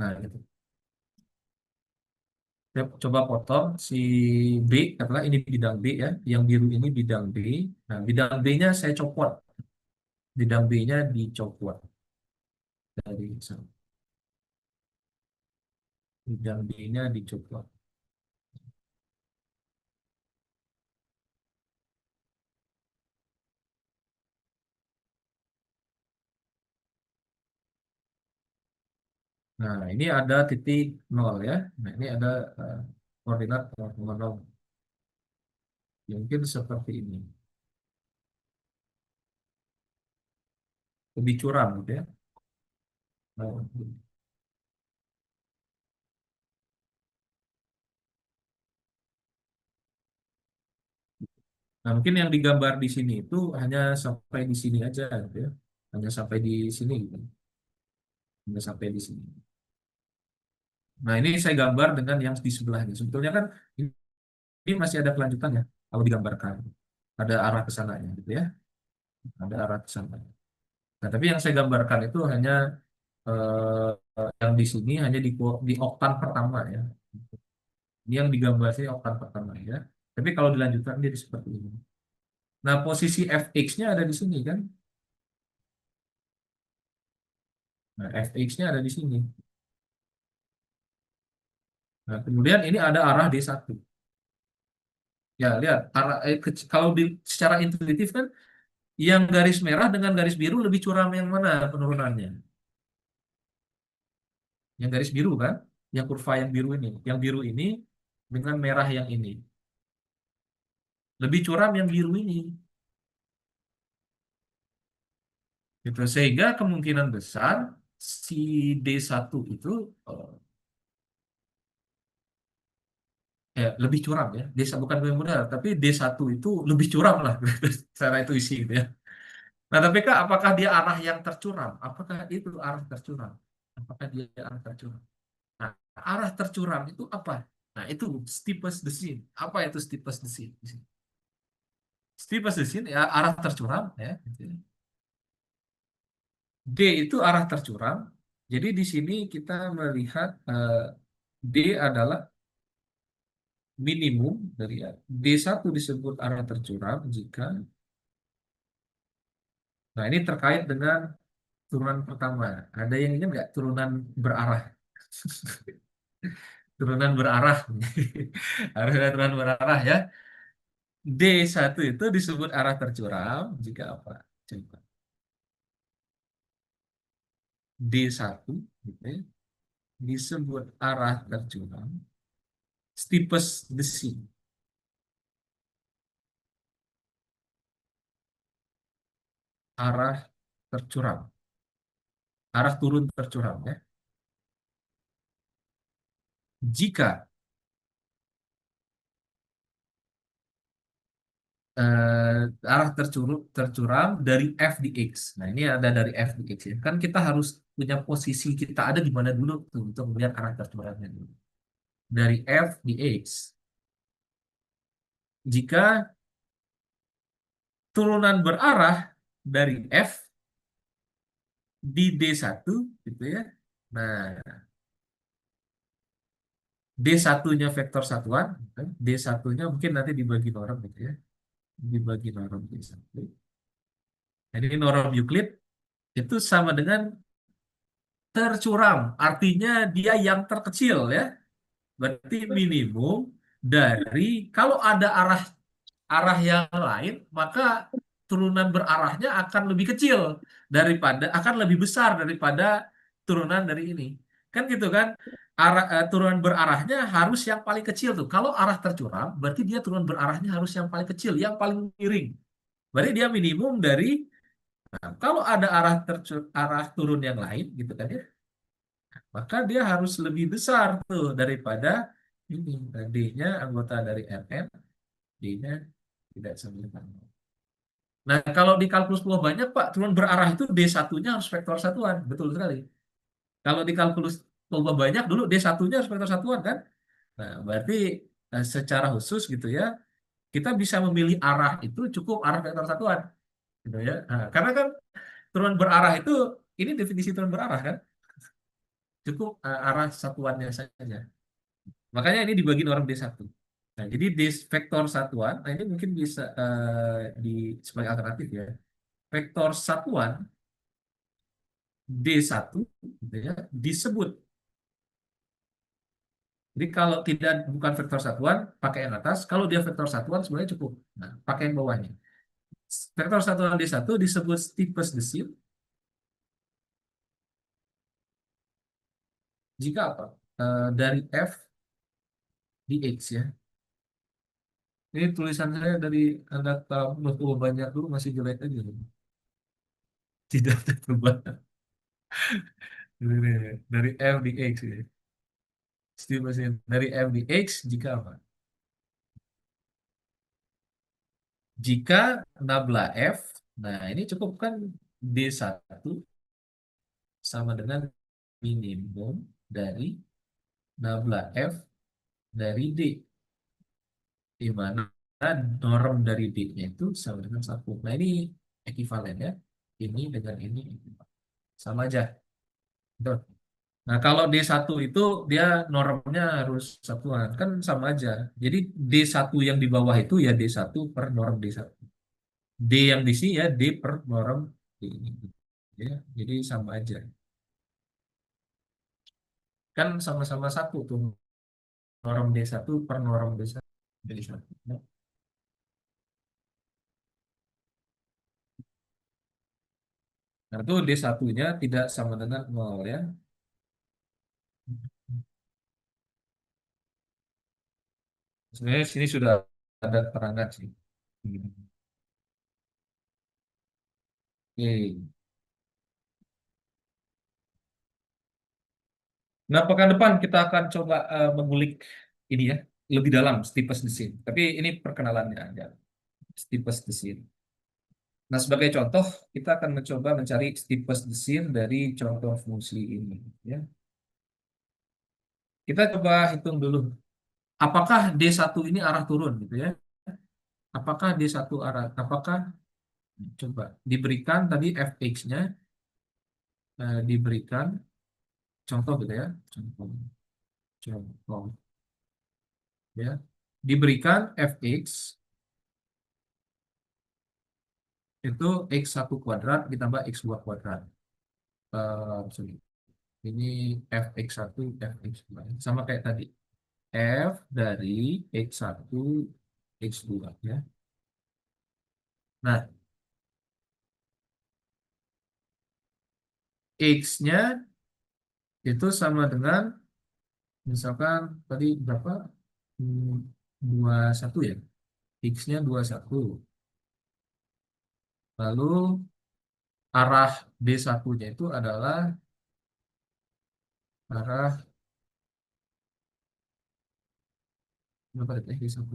Nah, gitu. Saya coba potong si B, katakanlah ini bidang B ya, yang biru ini bidang B. Nah, bidang B-nya saya copot, bidang B-nya dicopot dari sana. Bidang B-nya dicopot. Nah, ini ada titik 0 ya. Nah, ini ada koordinat 0,0. Ya, mungkin seperti ini. Lebih curam gitu ya. Nah, nah, mungkin yang digambar di sini itu hanya sampai di sini aja gitu ya. Hanya sampai di sini gitu. Hanya sampai di sini. Nah, ini saya gambar dengan yang di sebelahnya. Sebetulnya kan ini masih ada kelanjutannya kalau digambarkan. Ada arah ke sananya gitu ya. Ada arah ke sana. Nah, tapi yang saya gambarkan itu hanya yang di sini hanya di oktan pertama ya. Ini yang digambar sih oktan pertama ya. Tapi kalau dilanjutkan dia seperti ini. Nah, posisi fx-nya ada di sini kan. Nah, fx-nya ada di sini. Nah, kemudian ini ada arah D1. Ya, lihat arah kalau secara intuitif kan yang garis merah dengan garis biru lebih curam yang mana penurunannya? Yang garis biru kan? Yang kurva yang biru ini. Yang biru ini dengan merah yang ini. Lebih curam yang biru ini. Gitu. Sehingga kemungkinan besar si D1 itu eh, lebih curam ya. Bukan lebih mudah, tapi D1 itu lebih curam lah. Secara itu isi gitu ya. Nah, tapi Kak, apakah dia arah yang tercuram? Apakah itu arah tercuram? Apakah dia arah tercuram? Nah, arah tercuram itu apa? Nah, itu steepest descent. Apa itu steepest descent? Steepest descent ya arah tercuram ya. Gitu ya. D itu arah tercuram. Jadi di sini kita melihat D adalah minimum dari D1 disebut arah tercuram jika, nah ini terkait dengan turunan pertama. Ada yang ingat nggak turunan berarah? Turunan berarah. Harus ada turunan berarah ya. D1 itu disebut arah tercuram jika apa? Coba. D1 gitu ya, disebut arah tercuram. Steepest descent. Arah tercuram. Arah turun tercuram ya. Jika arah tercuram dari f di x. Nah, ini ada dari f di x ya. Kan kita harus punya posisi kita ada di mana dulu tuh untuk melihat arah tercuramnya dulu. Dari f di x. Jika turunan berarah dari f di D1 gitu ya. Nah, D1-nya vektor satuan, kan? D1-nya mungkin nanti dibagi norm gitu ya. Dibagi norm D1. Jadi norm Euclid itu sama dengan tercuram, artinya dia yang terkecil ya. Berarti minimum dari kalau ada arah arah yang lain, maka turunan berarahnya akan lebih kecil daripada akan lebih besar daripada turunan dari ini. Kan gitu kan? Turunan berarahnya harus yang paling kecil tuh. Kalau arah tercuram, berarti dia turunan berarahnya harus yang paling kecil, yang paling miring. Berarti dia minimum dari, nah, kalau ada arah turun yang lain gitu kan ya, maka dia harus lebih besar tuh daripada ini. D-nya anggota dari Rn, D-nya tidak sama dengan nol. Nah, kalau di kalkulus pulau banyak, Pak, turunan berarah itu D1-nya harus vektor satuan. Betul sekali. Kalau di kalkulus Coba banyak dulu D1-nya harus vektor satuan kan. Nah, berarti secara khusus gitu ya, kita bisa memilih arah itu cukup arah vektor satuan gitu ya. Nah, karena kan turunan berarah itu ini definisi turunan berarah kan, cukup arah satuannya saja. Makanya ini dibagi orang D1. Nah, jadi di vektor satuan, nah ini mungkin bisa di sebagai alternatif ya. Vektor satuan D1 gitu ya, disebut. Jadi kalau tidak bukan vektor satuan, pakai yang atas. Kalau dia vektor satuan sebenarnya cukup. Nah, pakai yang bawahnya. Vektor satuan D1 disebut Steepest descent jika apa? Dari F di X ya. Ini tulisan saya dari anak tahun banyak dulu masih jelek aja. Tidak terubah. Dari F di X ya. Steepest descent dari F di X jika apa? Jika nabla F, nah ini cukup kan D1 sama dengan minimum dari nabla F dari D, di mana norm dari D-nya itu sama dengan 1. Nah ini ekivalen ya, ini dengan ini sama aja. Betul. Nah kalau D1 itu dia normnya harus satuan, kan sama aja. Jadi D1 yang di bawah itu ya D1 per norm D1. D yang di sini ya D per norm D ini. Ya, jadi sama aja. Kan sama-sama satu tuh norm D1 per norm D1. Jadi satu. Nah, itu D1-nya tidak sama dengan 0 ya. Sebenarnya sini sudah ada keterangan sih. Oke. Nah, pekan depan kita akan coba mengulik ini ya, lebih dalam steepest descent. Tapi ini perkenalannya aja, steepest descent. Nah, sebagai contoh, kita akan mencoba mencari steepest descent dari contoh fungsi ini. Ya. Kita coba hitung dulu, apakah D1 ini arah turun gitu ya? Apakah D1 arah, apakah coba diberikan tadi fx-nya, diberikan contoh gitu ya, contoh, contoh ya, diberikan fx itu x1 kuadrat ditambah x2 kuadrat. Sorry. Ini fx1, fx2 sama kayak tadi, f dari x1 x2 ya. Nah, x-nya itu sama dengan misalkan tadi berapa? Hmm, 21 ya. X-nya 21. Lalu arah D1-nya itu adalah arah berapa detik D1?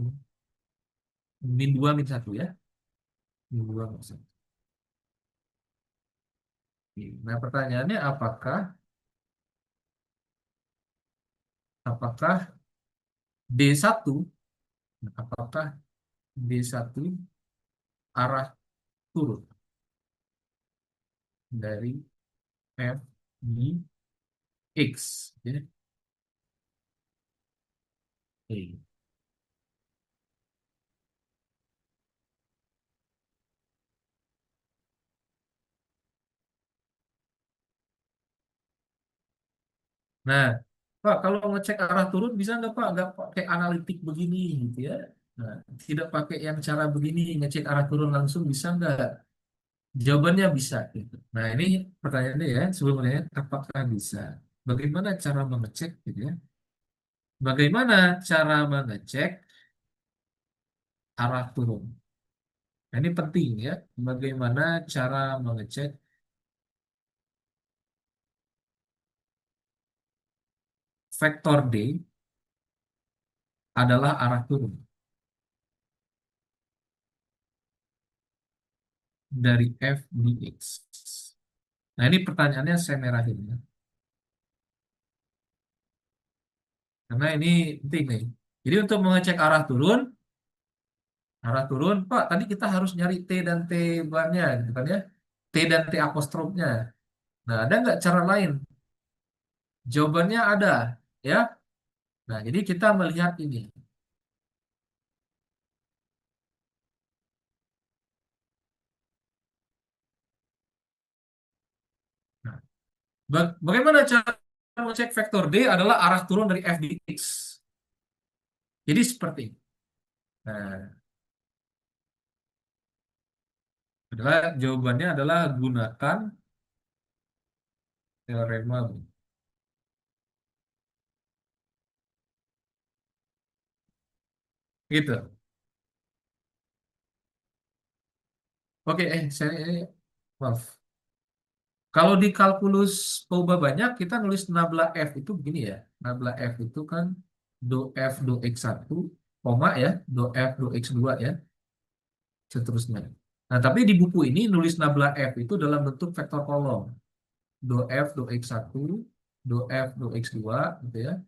-2 -1 ya. -2 -1. Nah, pertanyaannya apakah D1 apakah D1 arah turun dari F di X ya. Oke. Nah, Pak, kalau ngecek arah turun bisa nggak Pak? Nggak pakai analitik begini gitu ya. Nah, tidak pakai yang cara begini ngecek arah turun langsung bisa nggak? Jawabannya bisa gitu. Nah, ini pertanyaannya ya, sebelumnya apakah bisa? Bagaimana cara mengecek gitu ya? Bagaimana cara mengecek arah turun? Nah, ini penting ya. Bagaimana cara mengecek vektor D adalah arah turun dari F di X. Nah, ini pertanyaannya saya merahin ya. Karena ini penting nih. Jadi untuk mengecek arah turun, Pak, tadi kita harus nyari T dan T barnya, gitu kan ya. T dan T apostrofnya. Nah, ada nggak cara lain? Jawabannya ada, ya. Nah, jadi kita melihat ini. Nah, bagaimana cara mengecek vektor D adalah arah turun dari f di x. Jadi seperti ini. Nah, jawabannya adalah gunakan teorema. Gitu. Oke, maaf. Kalau di kalkulus Pouba banyak, kita nulis nabla F itu begini ya. Nabla F itu kan do F do X1, koma ya, do F do X2 ya, seterusnya. Nah, tapi di buku ini nulis nabla F itu dalam bentuk vektor kolom. Do F do X1, do F do X2, gitu ya.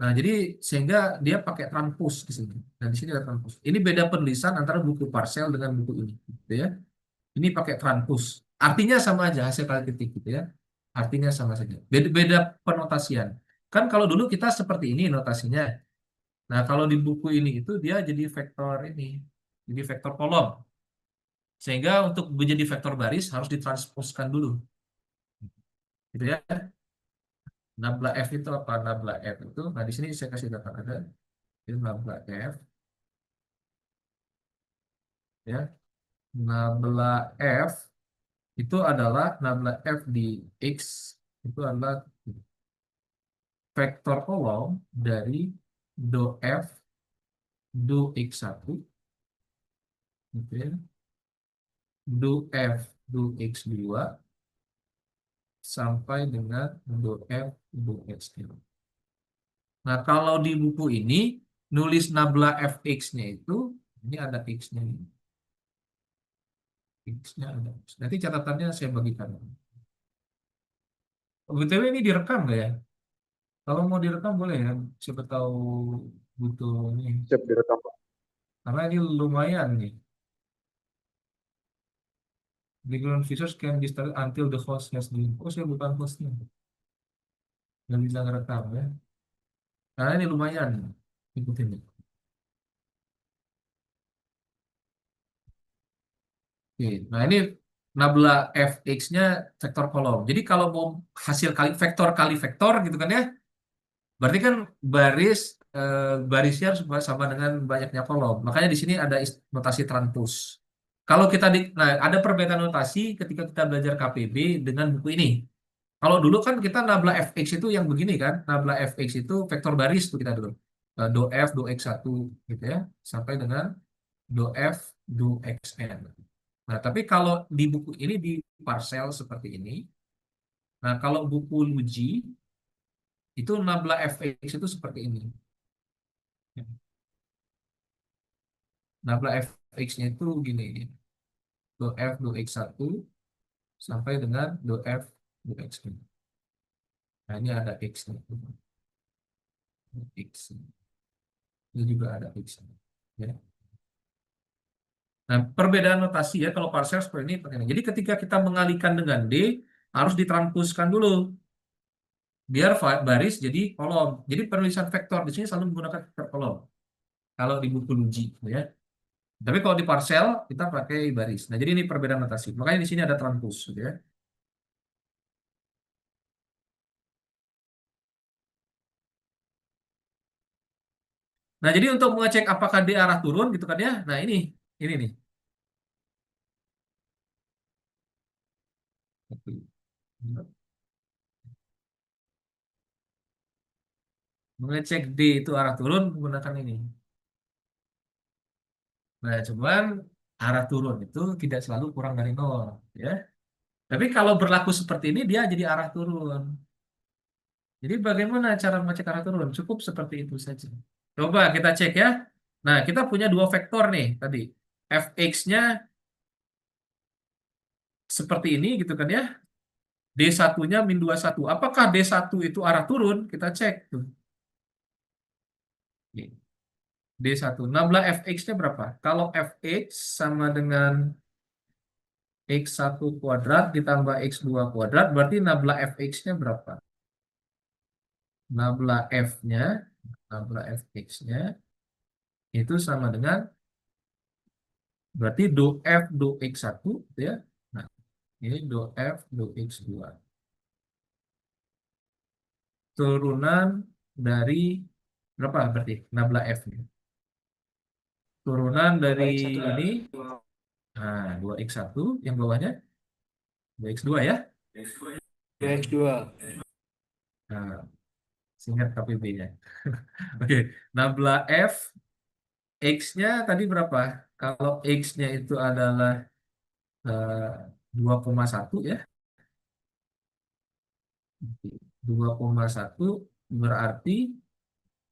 Nah, jadi sehingga dia pakai transpose di sini. Dan di sini ada transpose. Ini beda penulisan antara buku Parcel dengan buku ini, gitu ya. Ini pakai transpose. Artinya sama aja hasil kali ketik gitu ya. Artinya sama saja. Beda penotasian. Kan kalau dulu kita seperti ini notasinya. Nah, kalau di buku ini itu dia jadi vektor ini. Jadi vektor kolom. Sehingga untuk menjadi vektor baris harus ditransposkan dulu. Gitu ya. Nabla F itu apa? Nabla F itu. Nah, di sini saya kasih data ada. Ini nabla F. Ya. Nabla F itu adalah nabla F di X. Itu adalah vektor kolom dari do F do X1 gitu ya, do F do X2 sampai dengan do F do X3. Nah, kalau di buku ini nulis nabla Fx-nya itu ini ada X-nya ini. X-nya ada. Nanti catatannya saya bagikan. BTW ini direkam nggak ya? Kalau mau direkam boleh ya. Siapa tahu butuh ini. Siap direkam, Pak. Karena ini lumayan nih. Background features can be started until the host has been. Oh, saya bukan hostnya. Nggak bisa ngerekam ya. Nah, ini lumayan. Ikutin. Oke. Nah, ini nabla fx-nya vektor kolom. Jadi kalau mau hasil kali vektor gitu kan ya, berarti kan baris barisnya harus sama dengan banyaknya kolom. Makanya di sini ada notasi transpose. Kalau kita nah ada perbedaan notasi ketika kita belajar KPB dengan buku ini. Kalau dulu kan kita nabla fx itu yang begini kan, nabla fx itu vektor baris tuh kita dulu. Do f do x1 gitu ya, sampai dengan do f do xn. Nah, tapi kalau di buku ini di parcel seperti ini, nah kalau buku Luji itu nabla fx itu seperti ini. Nabla fx-nya itu gini, do f do x1 sampai dengan do f do x2. Nah, ini ada x-nya. X. Ini juga ada x-nya. Ya. Nah, perbedaan notasi ya kalau parcel seperti ini pakai ini. Jadi ketika kita mengalihkan dengan D harus ditranspuskan dulu biar baris jadi kolom. Jadi penulisan vektor di sini selalu menggunakan vektor kolom. Kalau di buku Luji, ya. Tapi kalau di parcel kita pakai baris. Nah, jadi ini perbedaan notasi. Makanya di sini ada transpose, gitu ya. Nah, jadi untuk mengecek apakah dia arah turun gitu kan ya. Nah, ini nih. Mengecek D itu arah turun menggunakan ini. Nah, cuman arah turun itu tidak selalu kurang dari nol, ya. Tapi kalau berlaku seperti ini dia jadi arah turun. Jadi bagaimana cara mengecek arah turun? Cukup seperti itu saja. Coba kita cek ya. Nah, kita punya dua vektor nih tadi. Fx-nya seperti ini gitu kan ya. D1-nya -21. Apakah D1 itu arah turun? Kita cek tuh. D1. Nabla fx-nya berapa? Kalau fx sama dengan x1 kuadrat ditambah x2 kuadrat, berarti nabla fx-nya berapa? Nabla f-nya, nabla fx-nya itu sama dengan, berarti do f do x1, gitu ya. Nah, ini do f do x2. Turunan dari berapa berarti nabla f-nya? Turunan dari ini, nah 2x1, yang bawahnya 2x2 ya. 2x2. Nah, singkat KPB-nya. Oke, nabla f x-nya tadi berapa? Kalau x-nya itu adalah eh, 2,1 ya. 2,1 berarti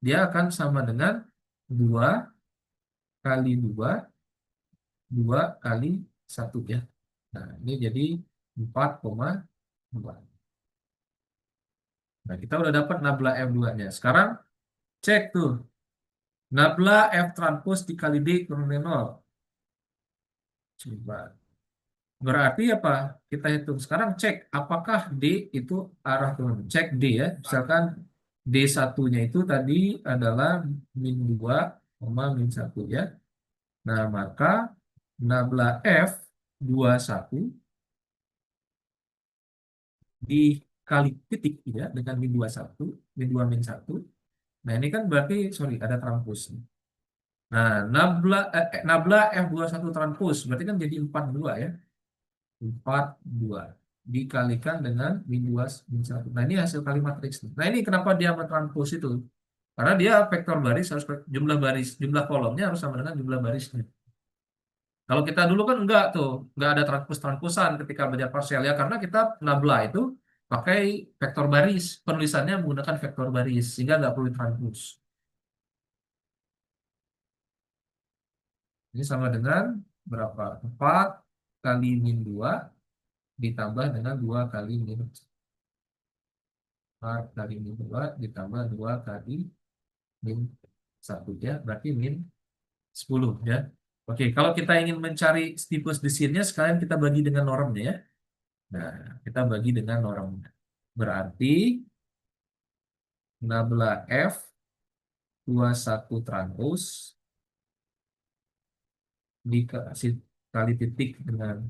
dia akan sama dengan 2 kali 2, 2 kali 1 ya. Nah, ini jadi 4,2. Nah, kita udah dapat nabla F2-nya. Sekarang cek tuh. Nabla F transpos dikali D kurang dari 0. Coba. Berarti apa? Kita hitung. Sekarang cek apakah D itu arah turun. Cek D ya. Misalkan D1-nya itu tadi adalah min 2, min 1 ya. Nah, maka nabla F 21 dikali titik ya dengan min 21, min 2 min 1. Nah, ini kan berarti sorry ada transpos. Nah, nabla F21 transpos berarti kan jadi 42 ya. 42 dikalikan dengan min 2 min 1. Nah, ini hasil kali matriks. Nah, ini kenapa dia mentranspos itu? Karena dia vektor baris harus jumlah baris, jumlah kolomnya harus sama dengan jumlah barisnya. Kalau kita dulu kan enggak tuh, enggak ada transpos-transposan ketika belajar parsial ya, karena kita nabla itu pakai vektor baris, penulisannya menggunakan vektor baris sehingga nggak perlu transpos. Ini sama dengan berapa? 4 kali min 2 ditambah dengan 2 kali min 4 kali min 2 ditambah 2 kali min 1 ya, berarti min 10 ya. Oke, kalau kita ingin mencari tipus desinnya, sekalian kita bagi dengan normnya ya. Nah, kita bagi dengan normnya. Berarti nabla F 21 transpos dikasih kali titik dengan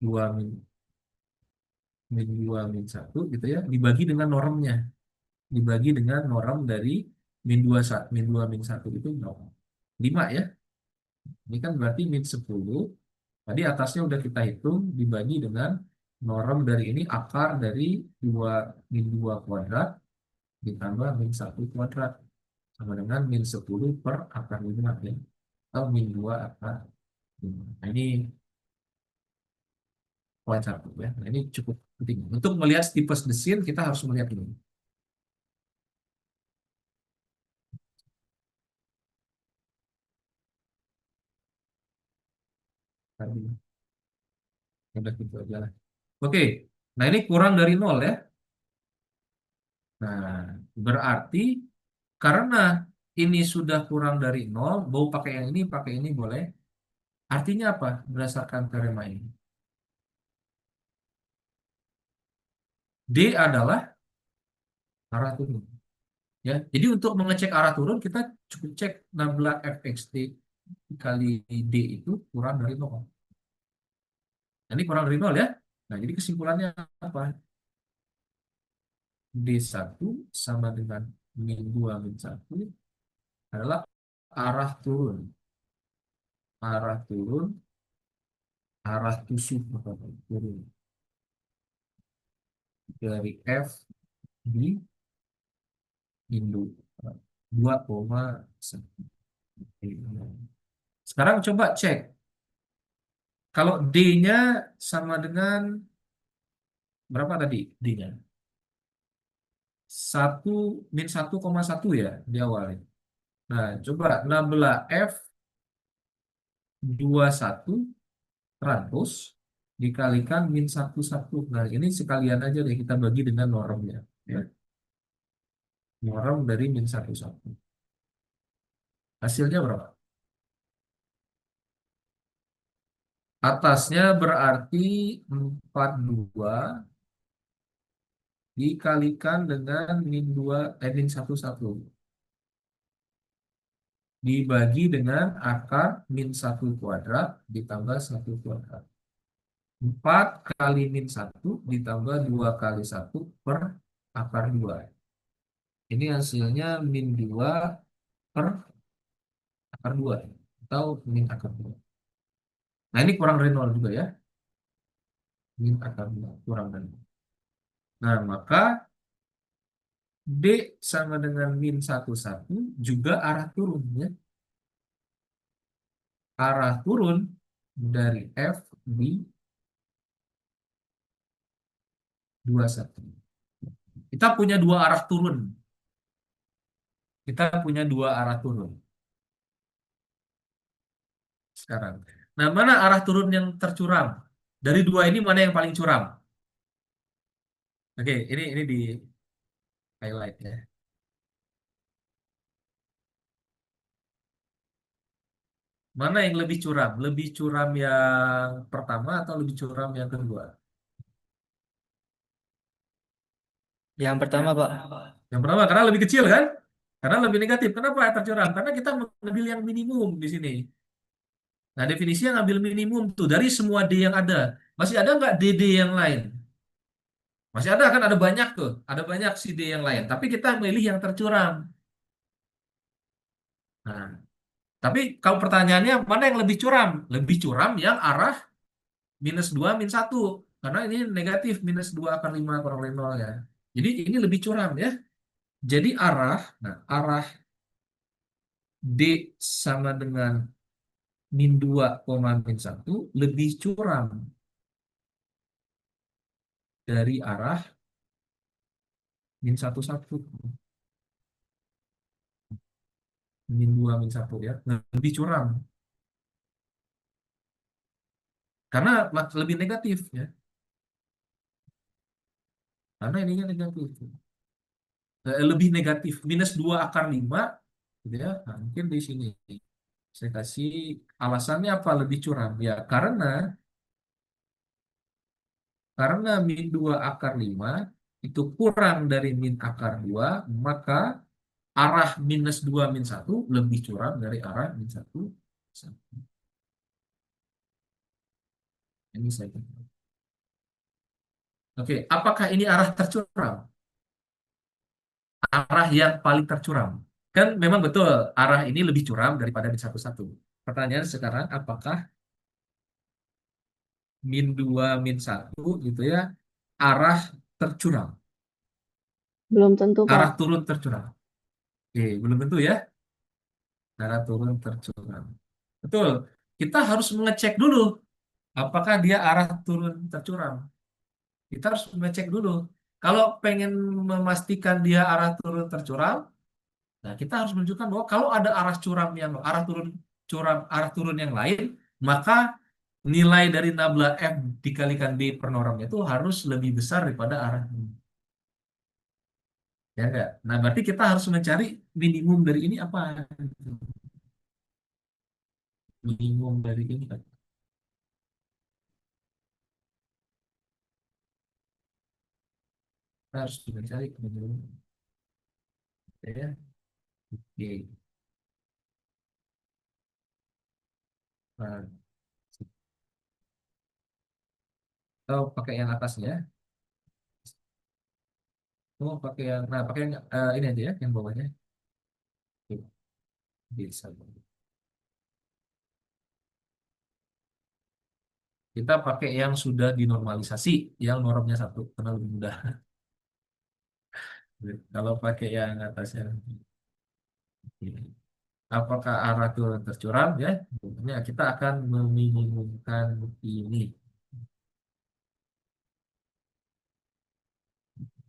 2 min 2 min 1 gitu ya, dibagi dengan normnya. Dibagi dengan norm dari min 2 min 2 min 1 itu 5 ya. Ini kan berarti min 10. Tadi atasnya udah kita hitung dibagi dengan norm dari ini akar dari 2 min 2 kuadrat ditambah min 1 kuadrat sama dengan min 10 per akar 5 ya. Atau min 2 akar 5. Nah, ini poin 1 ya. Nah, ini cukup penting. Untuk melihat tipes desin kita harus melihat ini. Tadi udah gitu aja lah. Oke. Nah, ini kurang dari 0 ya. Nah, berarti karena ini sudah kurang dari 0, mau pakai yang ini, pakai ini boleh. Artinya apa? Berdasarkan teorema ini. D adalah arah turun. Ya, jadi untuk mengecek arah turun kita cukup cek nabla fxt kali D itu kurang dari 0. Nah, ini kurang dari 0 ya. Nah, jadi kesimpulannya apa? D1 sama dengan min 2 min 1 adalah arah turun. Arah turun, arah tusuk turun dari F di Indo 2,1. Sekarang coba cek. Kalau D-nya sama dengan berapa tadi D-nya? 1 min 1,1 ya di awal. Nah, coba nabla F 21 transpos dikalikan min 1,1. Nah, ini sekalian aja deh kita bagi dengan normnya. Ya. Norm dari min 1,1. Hasilnya berapa? Atasnya berarti 42 dikalikan dengan min 1, 1. Dibagi dengan akar min 1 kuadrat ditambah 1 kuadrat. 4 kali min 1 ditambah 2 kali 1 per akar 2. Ini hasilnya min 2 per akar 2. Atau min akar 2. Nah ini kurang dari 0 juga ya. Min akar 2 kurang dari 0. Nah maka D sama dengan min 1, 1 juga arah turun ya. Arah turun dari F di 21. Kita punya dua arah turun. Kita punya dua arah turun sekarang. Nah, mana arah turun yang tercuram? Dari dua ini mana yang paling curam? Oke, ini di highlight ya. Mana yang lebih curam? Lebih curam yang pertama atau lebih curam yang kedua? Yang pertama, Pak. Yang pertama karena lebih kecil kan? Karena lebih negatif. Kenapa tercuram? Karena kita mengambil yang minimum di sini. Nah, definisinya ngambil minimum tuh dari semua D yang ada. Masih ada nggak DD yang lain? Masih ada kan? Ada banyak tuh. Ada banyak si D yang lain. Tapi kita milih yang tercuram. Nah, tapi kalau pertanyaannya mana yang lebih curam? Lebih curam yang arah -2, -1. Karena ini negatif, -2 akar 5 kurang dari 0 ya. Jadi ini lebih curam ya. Jadi arah D sama dengan -2, -1 lebih curam dari arah -1, 1. -2, -1 ya. Lebih curam. Karena lebih negatif ya. Karena ininya negatif. Lebih negatif. -2 akar 5 gitu ya. Nah, mungkin di sini saya kasih alasannya apa lebih curam ya karena -2 akar 5 itu kurang dari min akar 2, maka arah -2 -1 lebih curam dari arah -1, 1. Ini saya kira. Oke, apakah ini arah tercuram? Arah yang paling tercuram. Kan memang betul arah ini lebih curam daripada min 1, 1. Pertanyaan sekarang apakah -2 -1 gitu ya arah tercuram, Belum tentu, Pak. arah turun tercuram. Oke, belum tentu ya arah turun tercuram. Betul. Kita harus mengecek dulu apakah dia arah turun tercuram. Kita harus mengecek dulu. Kalau pengen memastikan dia arah turun tercuram, nah kita harus menunjukkan bahwa kalau ada arah turun yang lain, maka nilai dari nabla F dikalikan B per normnya itu harus lebih besar daripada arah ini. Ya enggak? Nah, berarti kita harus mencari minimum dari ini apa? Minimum dari ini kan. Kita harus mencari minimum. Ya. Oke. Nah, atau pakai yang atasnya. Oh, pakai yang ini aja ya, yang bawahnya. Oke, bisa. Kita pakai yang sudah dinormalisasi, yang normnya 1, karena lebih mudah. Kalau pakai yang atasnya, apakah arah turun tercuram ya? Ini kita akan meminimumkan ini.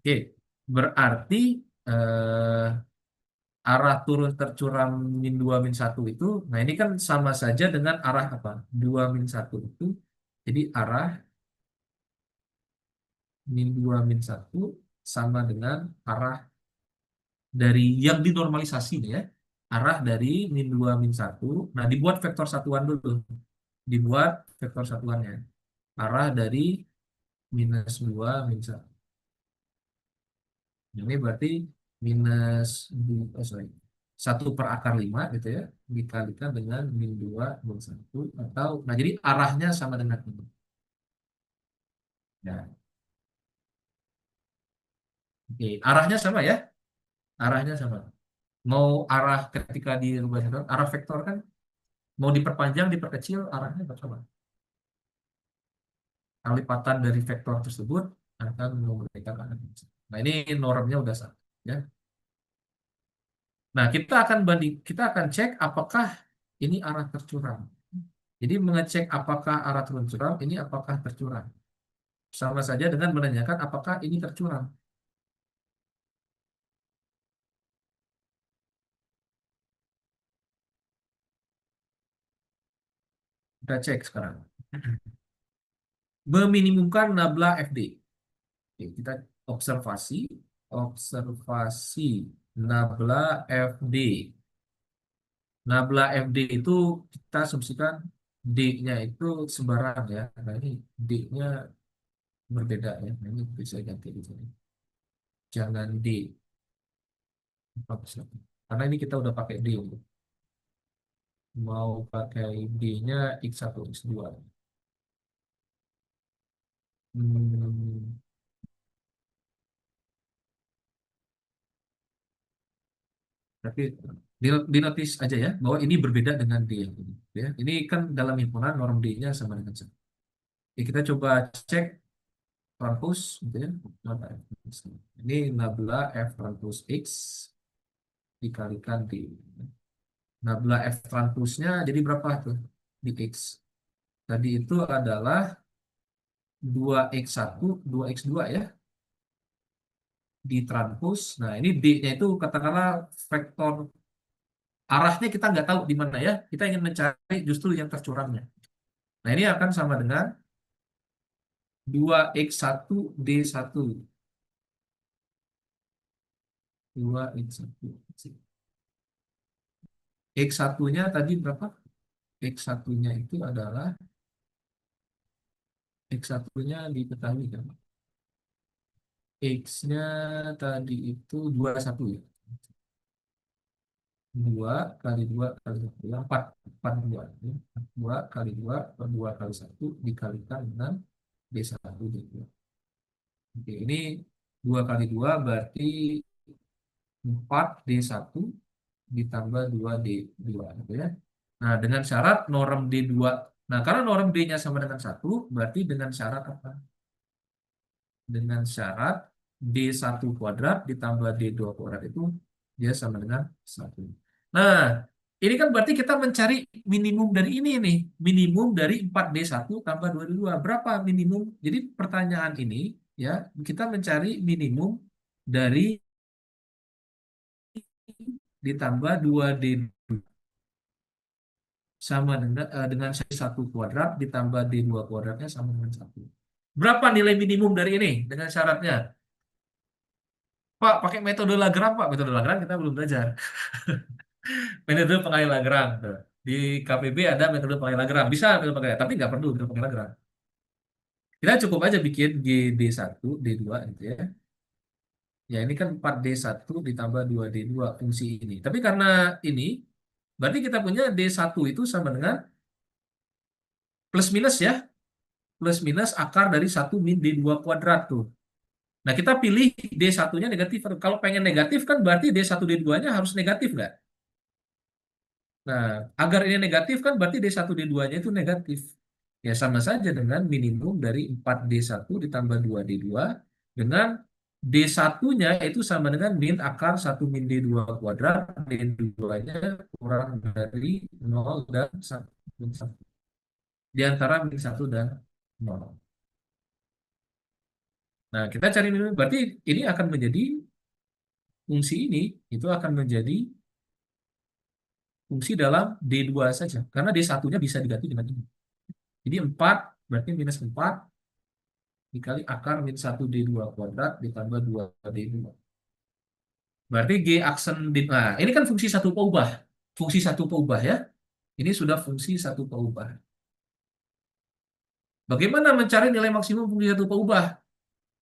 Oke, berarti eh, arah turun tercuram -2 -1 itu, nah ini kan sama saja dengan arah apa? 2 -1 itu, jadi arah -2 -1 sama dengan arah dari yang dinormalisasi nih ya. arah dari min 2 min 1. Nah, dibuat vektor satuan dulu. Dibuat vektor satuannya. Arah dari minus 2 min 1. Ini berarti minus, sorry, 1/5 gitu ya, dikalikan dengan min 2 min 1. Atau, nah jadi arahnya sama dengan ini. Ya, oke. Arahnya sama ya. Arahnya sama. Mau arah ketika dirubah arah vektor kan, mau diperpanjang, diperkecil, arahnya sama. Lipatan dari vektor tersebut akan memberikan arah. Nah, ini normnya udah sama. Ya. Nah, kita akan cek apakah ini arah tercurang. Jadi mengecek apakah arah tercurang, ini apakah tercurang. Sama saja dengan menanyakan apakah ini tercurang. Kita cek sekarang. Meminimumkan nabla FD. Oke, kita observasi, observasi nabla FD. Nabla FD itu kita asumsikan D-nya itu sembarang ya. Nah, ini D-nya berbeda ya. Nah, ini bisa ganti di sini. Jangan D. Karena ini kita udah pakai D. Mau pakai D-nya X1, X2. Hmm, tapi di notice aja ya bahwa ini berbeda dengan D yang ini. Ya. Ini kan dalam himpunan norm D-nya sama dengan 1. Oke, kita coba cek transpose gitu ya. Ini nabla F transpose X dikalikan D. Nabla F transpose-nya jadi berapa tuh di X? Tadi itu adalah 2x1, 2x2 ya, ditranspose. Nah, ini D-nya itu katakanlah vektor arahnya kita nggak tahu di mana ya. Kita ingin mencari justru yang tercurangnya. Nah, ini akan sama dengan 2x1 D1. 2x1. X1-nya tadi berapa? X1-nya itu adalah X1-nya diketahui kan? X-nya tadi itu 21 ya. 2 kali 2 kali 1, 4. 4 2. 2 kali 2 per 2 kali 1 dikalikan dengan D1 D2. Oke, ini 2 kali 2 berarti 4 D1 ditambah 2 D2 gitu ya. Nah, dengan syarat norm D2. Nah, karena norm D-nya sama dengan 1, berarti dengan syarat apa? Dengan syarat D1 kuadrat ditambah D2 kuadrat itu dia sama dengan 1. Nah, ini kan berarti kita mencari minimum dari ini nih. Minimum dari 4D1 tambah 2D2. Berapa minimum? Jadi pertanyaan ini ya, kita mencari minimum dari ditambah 2D2 sama dengan C1 kuadrat ditambah D2 kuadratnya sama dengan 1. Berapa nilai minimum dari ini dengan syaratnya? Pak, pakai metode Lagrange, Pak. Metode Lagrange kita belum belajar. Metode pengalihan Lagrange. Tuh. Di KPB ada metode pengalihan Lagrange. Bisa metode pengalihan, tapi nggak perlu metode pengalihan Lagrange. Kita cukup aja bikin GD1, D2 gitu ya. Ya ini kan 4D1 ditambah 2D2 fungsi ini. Tapi karena ini, berarti kita punya D1 itu sama dengan plus minus ya. Plus minus akar dari 1 min D2 kuadrat tuh. Nah kita pilih D1-nya negatif. Kalau pengen negatif kan berarti D1 D2-nya harus negatif nggak? Nah, agar ini negatif kan berarti D1 D2-nya itu negatif. Ya sama saja dengan minimum dari 4D1 ditambah 2D2 dengan D1-nya itu sama dengan min akar 1 min D2 kuadrat, D2-nya kurang dari 0 dan 1. Di antara min 1 dan 0. Nah, kita cari minimum, berarti ini akan menjadi fungsi ini, itu akan menjadi fungsi dalam D2 saja. Karena D1-nya bisa diganti dengan ini. Jadi 4 berarti minus 4 dikali akar min 1 D2 kuadrat ditambah 2 D2. Berarti G aksen di, nah ini kan fungsi satu peubah. Fungsi satu peubah ya. Ini sudah fungsi satu peubah. Bagaimana mencari nilai maksimum fungsi satu peubah?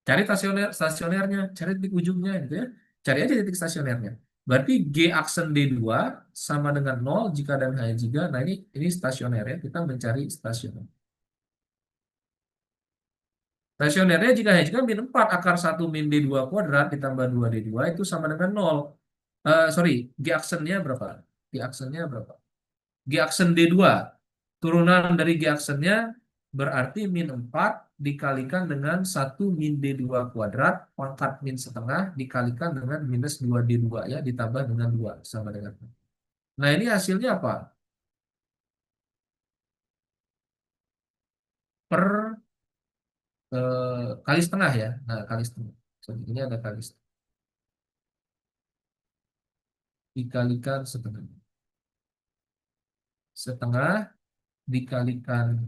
Cari stasionernya, cari titik ujungnya gitu ya. Cari aja titik stasionernya. Berarti G aksen D2 sama dengan 0 jika dan hanya jika. Nah ini stasioner ya. Kita mencari stasioner. Stasionernya jika hanya jika min 4 akar 1 min D2 kuadrat ditambah 2D2 itu sama dengan 0. Sorry, G aksennya berapa? G aksennya berapa? G aksen D2. Turunan dari G aksennya berarti min 4 dikalikan dengan 1 min D2 kuadrat pangkat min setengah dikalikan dengan minus 2D2 ya ditambah dengan 2 sama dengan. Nah ini hasilnya apa? Per kali setengah ya. Nah kali setengah. Sorry, ini ada kali setengah. Dikalikan setengah. Setengah dikalikan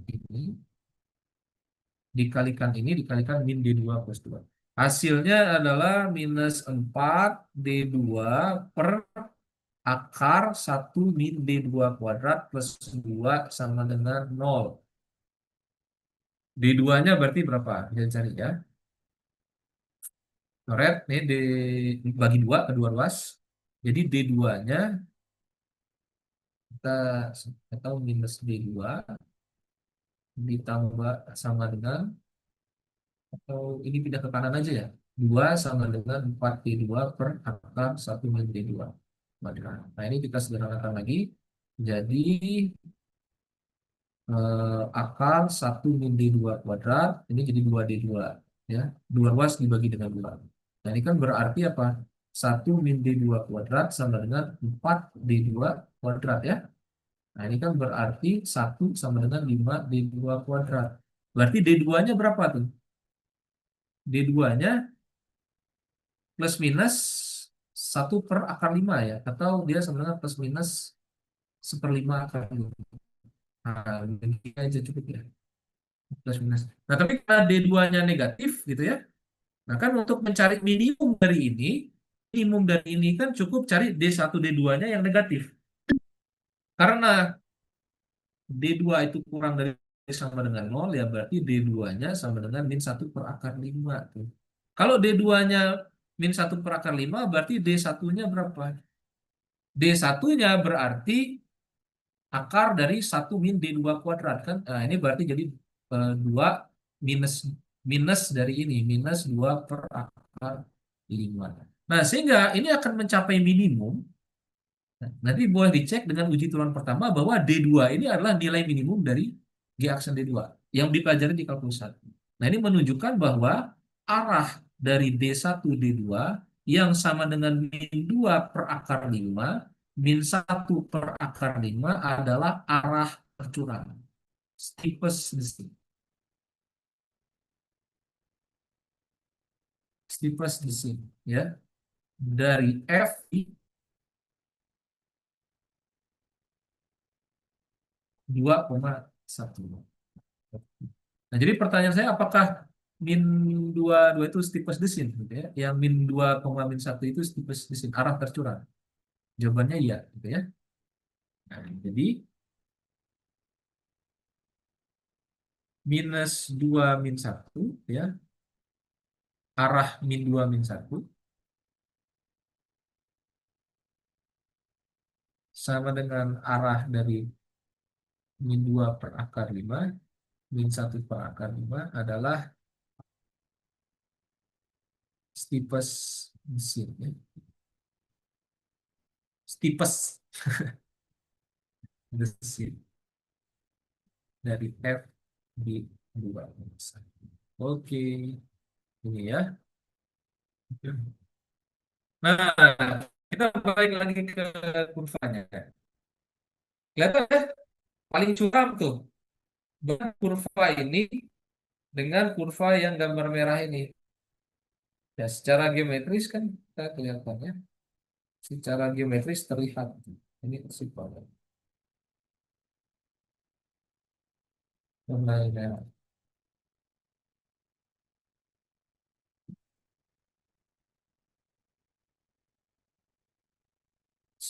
min D2 plus 2. Hasilnya adalah minus 4 D2 per akar 1 min D2 kuadrat plus 2 sama dengan 0. D2-nya berarti berapa? Kita cari ya. Coret, ini dibagi 2, kedua ruas. Jadi D2-nya kita tahu minus D2 ditambah sama dengan, atau ini pindah ke kanan aja ya. 2 sama dengan 4D2 per akar 1 min D2. Nah ini kita sederhanakan lagi. Jadi akar 1 min D2 kuadrat, ini jadi 2D2. Ya. 2 ruas dibagi dengan 2. Nah ini kan berarti apa? 1 min D2 kuadrat sama dengan 4D2 kuadrat ya. Nah ini kan berarti 1 sama dengan 5D2 kuadrat. Berarti D2-nya berapa tuh? D2-nya plus minus 1 per akar 5 ya. Atau dia sebenarnya plus minus 1/5 akar 5. Nah, ini aja cukup ya. Plus minus. Nah, tapi karena D2-nya negatif gitu ya. Nah, kan untuk mencari minimum dari ini kan cukup cari D1 D2-nya yang negatif. Karena D2 itu kurang dari sama dengan 0 ya berarti D2-nya sama dengan min 1 per akar 5 tuh. Kalau D2-nya min 1 per akar 5 berarti D1-nya berapa? D1-nya berarti akar dari 1 min D2 kuadrat kan. Nah, ini berarti jadi 2 minus minus dari ini, minus 2 per akar 5. Nah, sehingga ini akan mencapai minimum. Nah, nanti boleh dicek dengan uji turun pertama bahwa D2 ini adalah nilai minimum dari G aksen D2 yang dipelajari di kalkulus 1. Nah, ini menunjukkan bahwa arah dari D1 D2 yang sama dengan min 2 per akar 5 min 1 per akar 5 adalah arah percurangan. Steepest descent. Steepest descent ya. Dari F 2,1. Nah, jadi pertanyaan saya apakah min 22 itu steepest descent gitu ya? Yang min 2,1 itu steepest descent, arah tercurang. Jawabannya iya gitu ya. Nah, jadi minus 2 min 1 ya. Arah min 2 min 1 sama dengan arah dari min 2 per akar 5 min 1 per akar 5 adalah steepest descent ya. Steepest descent dari F di 2. Oke, ini ya. Nah, kita balik lagi ke kurvanya. Kelihatan ya, paling curam tuh dengan kurva ini dengan kurva yang gambar merah ini. Ya, secara geometris kan kita kelihatannya, secara geometris terlihat. Ini kesimpulan. Warna merah.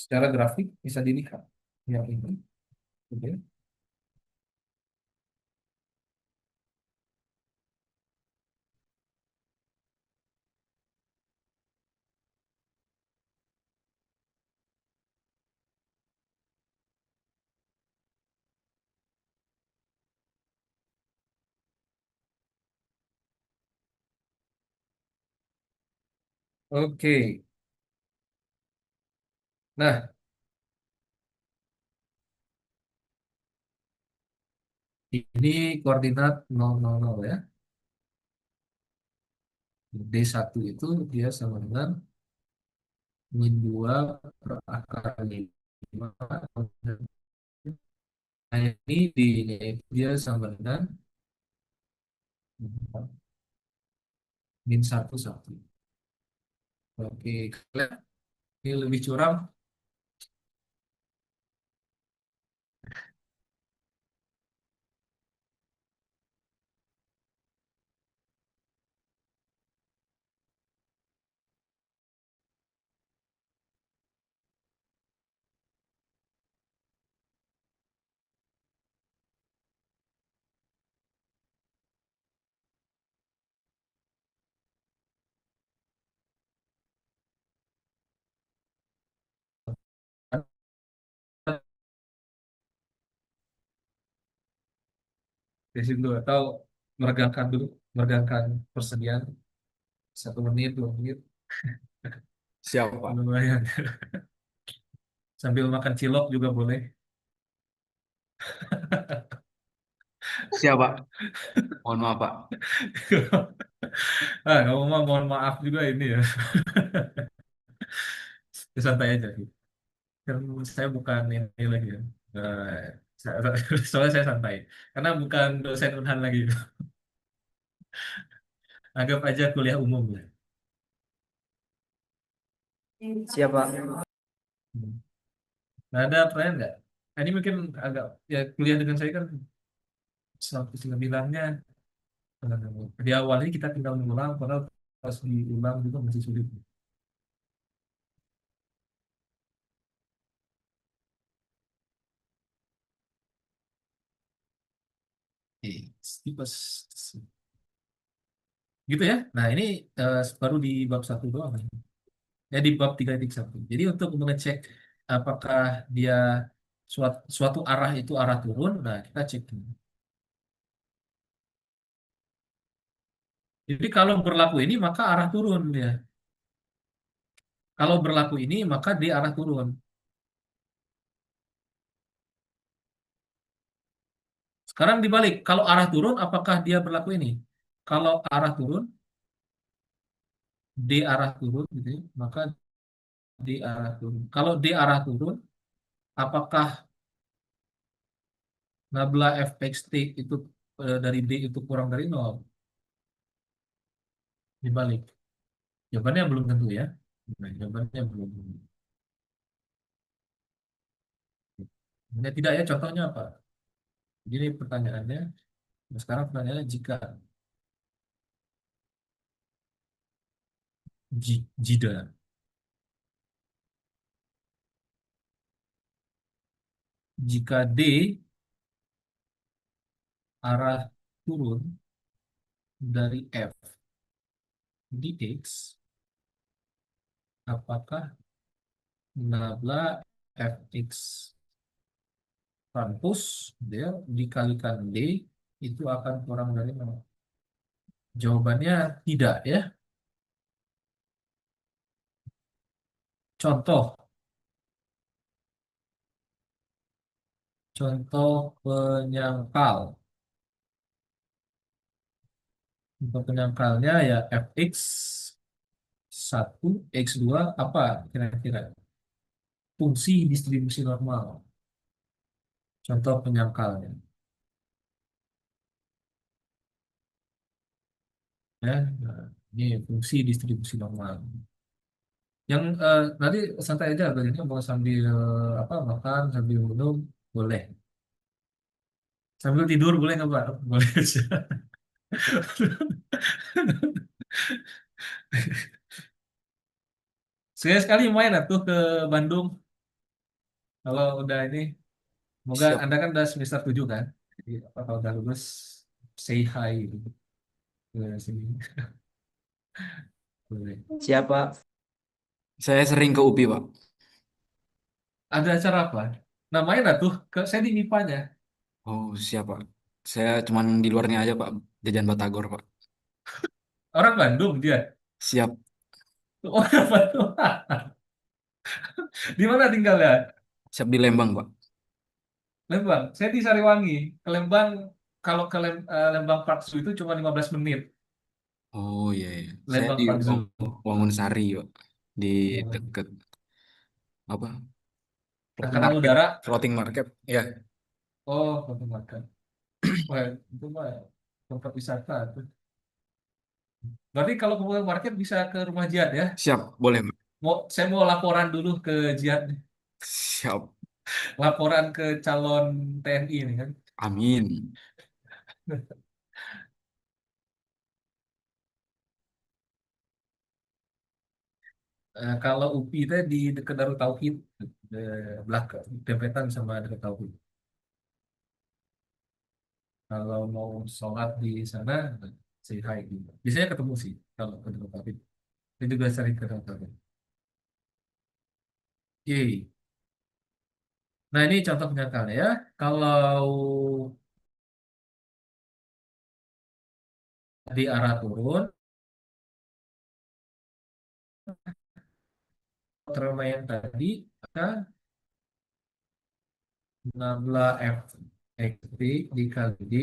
secara grafik bisa dilihat yang ini. Oke. Oke. Nah, ini koordinat 0, 0, 0 ya. D1 itu dia sama dengan min 2 per akar 5. Nah, ini dia sama dengan min 1, 1. Oke, kalian ini lebih curam. Di situ atau meregangkan dulu, meregangkan persediaan 1 menit, 2 menit, Siap, Pak. lumayan. Sambil makan cilok juga boleh. Siap, Pak. Mohon maaf, Pak. Kamu mah mohon maaf juga ini ya. Santai aja sih. Kan saya bukan ini lagi ya. Soalnya saya santai. Karena bukan dosen Unhan lagi. Anggap aja kuliah umum ya. Siap, Pak. Hmm. Nah, ada pertanyaan nggak? Nah, ini mungkin agak ya kuliah dengan saya kan bilangnya di awalnya kita tinggal mengulang, padahal pas diulang juga masih sulit. Tipes gitu ya. Nah, ini baru di bab 1 doang. Ya di bab 3.1. Jadi untuk mengecek apakah dia suatu arah itu arah turun, nah kita cek dulu. Jadi kalau berlaku ini maka arah turun ya. Kalau berlaku ini maka dia arah turun. Sekarang dibalik, kalau arah turun apakah dia berlaku ini? Kalau arah turun, di arah turun gitu ya, maka di arah turun. Kalau di arah turun, apakah nabla fxt itu dari D itu kurang dari nol? Dibalik. Jawabannya belum tentu ya. Nah, jawabannya belum tentu. Ini tidak ya, contohnya apa? Jadi pertanyaannya, nah sekarang pertanyaannya jika D arah turun dari F di X, apakah nabla Fx transpos dia dikalikan D itu akan kurang dari nol? Jawabannya tidak ya. Contoh, contoh penyangkal. Untuk penyangkalnya ya Fx 1 X2 apa kira-kira? Fungsi distribusi normal. Contoh penyangkalnya. Ya, nah, ini fungsi distribusi normal. Yang nanti santai aja, begini mau sambil apa makan sambil minum boleh. Sambil tidur boleh nggak Pak? Boleh aja. Sekali-sekali main tuh ke Bandung. Kalau udah ini, semoga Siap, Anda kan udah semester 7 kan? Jadi apa kalau udah lulus, say hi gitu ke sini. Boleh. Siapa? saya sering ke UPI, Pak. Ada acara apa? Namanya dah tuh, saya di MIPA-nya. Oh, siap, Pak. Saya cuman di luarnya aja, Pak. Jajan Batagor, Pak. Orang Bandung dia. Siap. Orang Bandung. Di mana tinggalnya? Siap di Lembang, Pak. Lembang. Saya di Sariwangi. Ke Lembang, kalau ke Lembang Park Zoo itu cuma 15 menit. Oh, iya, iya. Saya di Lembang Park Zoo. Wangunsari, Pak. Di Oh. deket apa? Floating Angkatan Market. Udara. Floating Market. Ya. Oh, Kota Makan. Wah, itu mah tempat wisata tuh. Berarti kalau ke Kota Market bisa ke rumah Jihad ya? Siap, boleh, Pak. Saya mau laporan dulu ke Jihad nih. Siap. Laporan ke calon TNI ini kan. Amin. Kalau UPI itu di dekat Darut Tauhid, belakang, dempetan sama dekat Tauhid. Kalau mau sholat di sana, say hi gitu. Biasanya ketemu sih kalau ke Darut Tauhid. Saya juga sering ke Darut Tauhid. Oke. Nah ini contoh penyakalnya ya. Kalau di arah turun, terma yang tadi, maka nabla F X T dikali di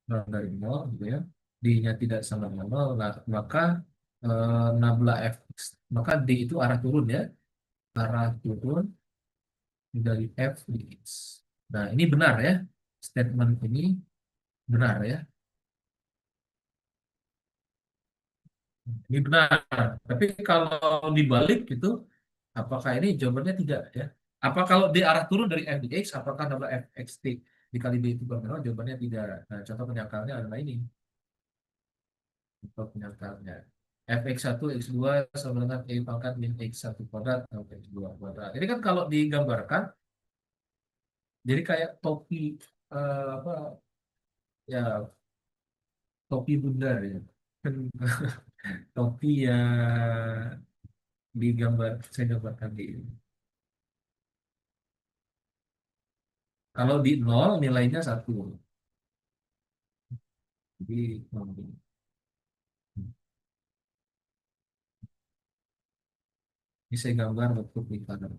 nol dari nol gitu ya. D-nya tidak sama dengan nol, nah, maka nabla F X, maka D itu arah turun ya. Arah turun dari F di X. Nah ini benar ya. Statement ini benar ya. Ini benar. Tapi kalau dibalik gitu, apakah ini jawabannya tidak ya? Apa kalau di arah turun dari f di x, apakah nambah f x t dikali b itu berapa? Jawabannya tidak. Nah, contoh penyakalnya adalah ini. Contoh penyakalnya. Fx1, x2 sama dengan e pangkat min x1 kuadrat atau x2 kuadrat. Ini kan kalau digambarkan, jadi kayak topi, apa ya, topi bundar ya. Kan topi yang digambar, saya gambarkan di ini. Kalau di nol nilainya satu. Jadi ini saya gambar bentuk di kanan.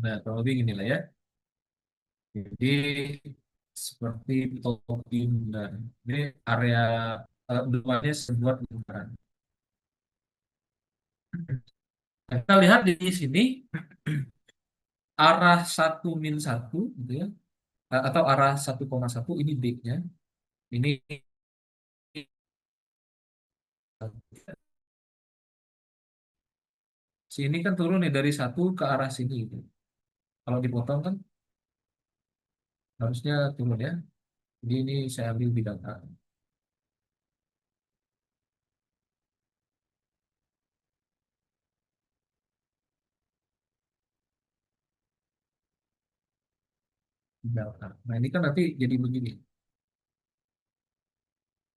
Nah, kalau lebih gini lah ya. Jadi seperti topi bundar. Ini area depannya sebuah lingkaran. Nah, kita lihat di sini arah 1-1 gitu ya. Atau arah 1,1 ini D-nya. Ini sini kan turun nih dari 1 ke arah sini gitu. Kalau dipotong kan harusnya turun ya. Jadi ini saya ambil bidang A. Bidang A. Nah ini kan nanti jadi begini.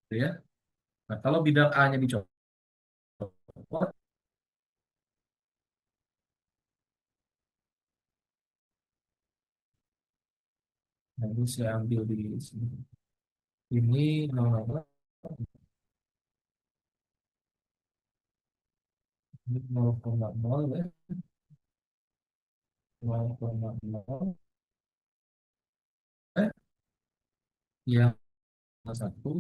Gitu ya. Nah kalau bidang A-nya dicopot, nah ini saya ambil di sini. Ini 0,0, ini 0,0 ya. 0,0. Yang satu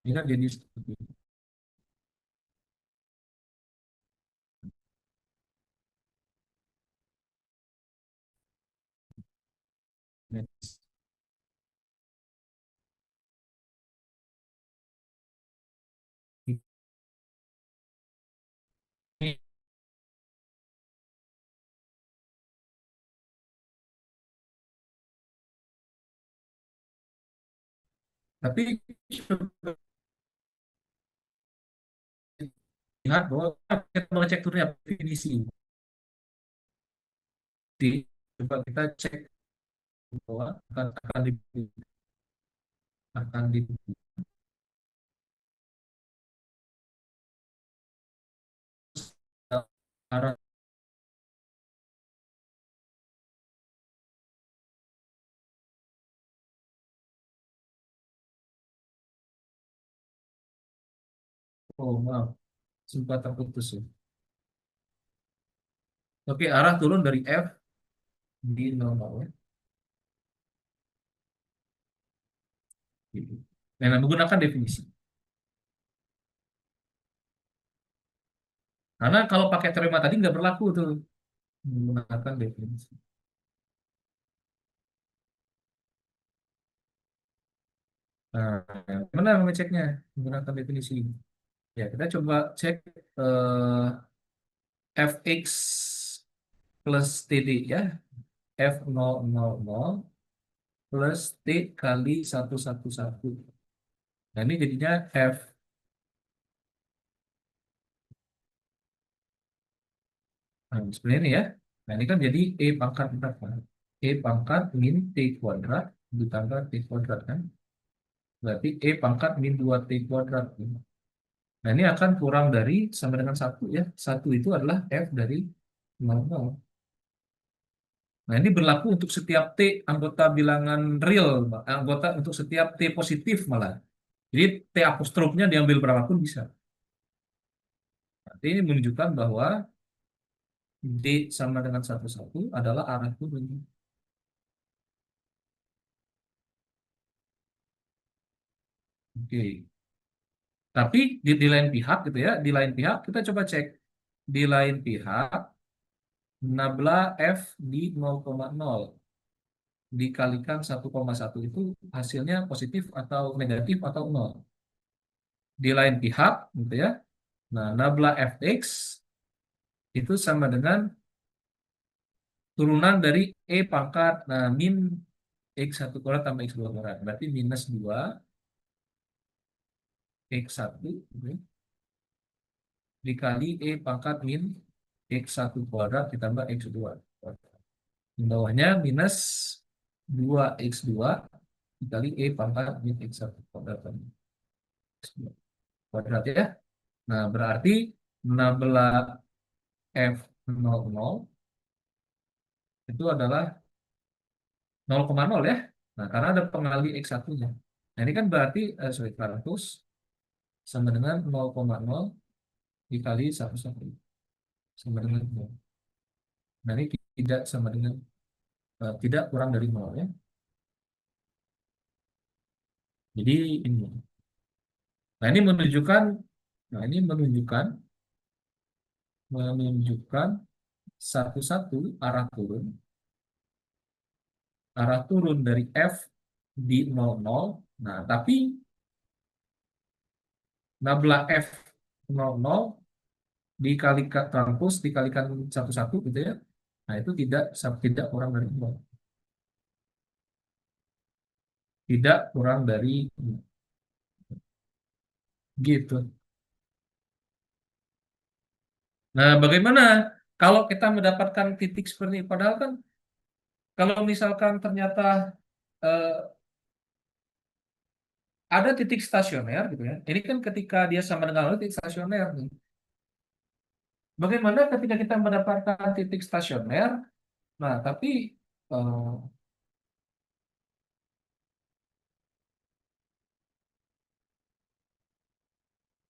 ini kan jadi seperti ini. Tapi coba lihat bahwa kita mengecek turunnya definisi. Coba kita cek bahwa akan di arah. Oh maaf, sempat terputus ya. Oke, arah turun dari F di 00 ya. Gitu. Nah, menggunakan definisi. Karena kalau pakai teorema tadi nggak berlaku tuh menggunakan definisi. Nah, mana mengeceknya menggunakan definisi? Ya, kita coba cek fx plus td ya. F000 plus T kali 111. Nah, ini jadinya F. Nah, seperti ini ya. Nah, ini kan jadi E pangkat berapa? E pangkat min T kuadrat ditambah T kuadrat kan. Berarti E pangkat min 2T kuadrat. Nah, ini akan kurang dari sama dengan 1 ya. 1 itu adalah F dari 00. Nah, ini berlaku untuk setiap T anggota bilangan real, anggota untuk setiap T positif malah. Jadi T apostrofnya diambil berapapun bisa. Berarti ini menunjukkan bahwa D sama dengan 11 adalah arah turun. Oke. Tapi di lain pihak gitu ya, di lain pihak kita coba cek. Di lain pihak, nabla F di 0,0 dikalikan 1,1 itu hasilnya positif atau negatif atau nol. Di lain pihak gitu ya. Nah, nabla Fx itu sama dengan turunan dari E pangkat min X1 kuadrat tambah X2 kuadrat. Berarti minus 2 X1 gitu ya, dikali E pangkat min X1 kuadrat ditambah X2 kuadrat. Di bawahnya minus 2x2 dikali E pangkat min X1 kuadrat tambah X2 kuadrat ya. Nah, berarti 16 F00 itu adalah 0,0 ya. Nah, karena ada pengali X1-nya. Nah, ini kan berarti 100 sama dengan 0,0 dikali 1 sama dengan 0. Nah, ini tidak sama dengan tidak kurang dari 0 ya. Jadi ini. Nah, ini menunjukkan menunjukkan satu-satu arah turun dari F di 00. Nah, tapi nabla F 00 dikalikan transpos dikalikan satu-satu gitu ya. Nah, itu tidak kurang dari 0. Tidak kurang dari 0. Gitu. Nah, bagaimana kalau kita mendapatkan titik seperti ini? Padahal kan kalau misalkan ternyata eh, ada titik stasioner gitu ya. Ini kan ketika dia sama dengan titik stasioner nih. Bagaimana ketika kita mendapatkan titik stasioner? Nah, tapi eh,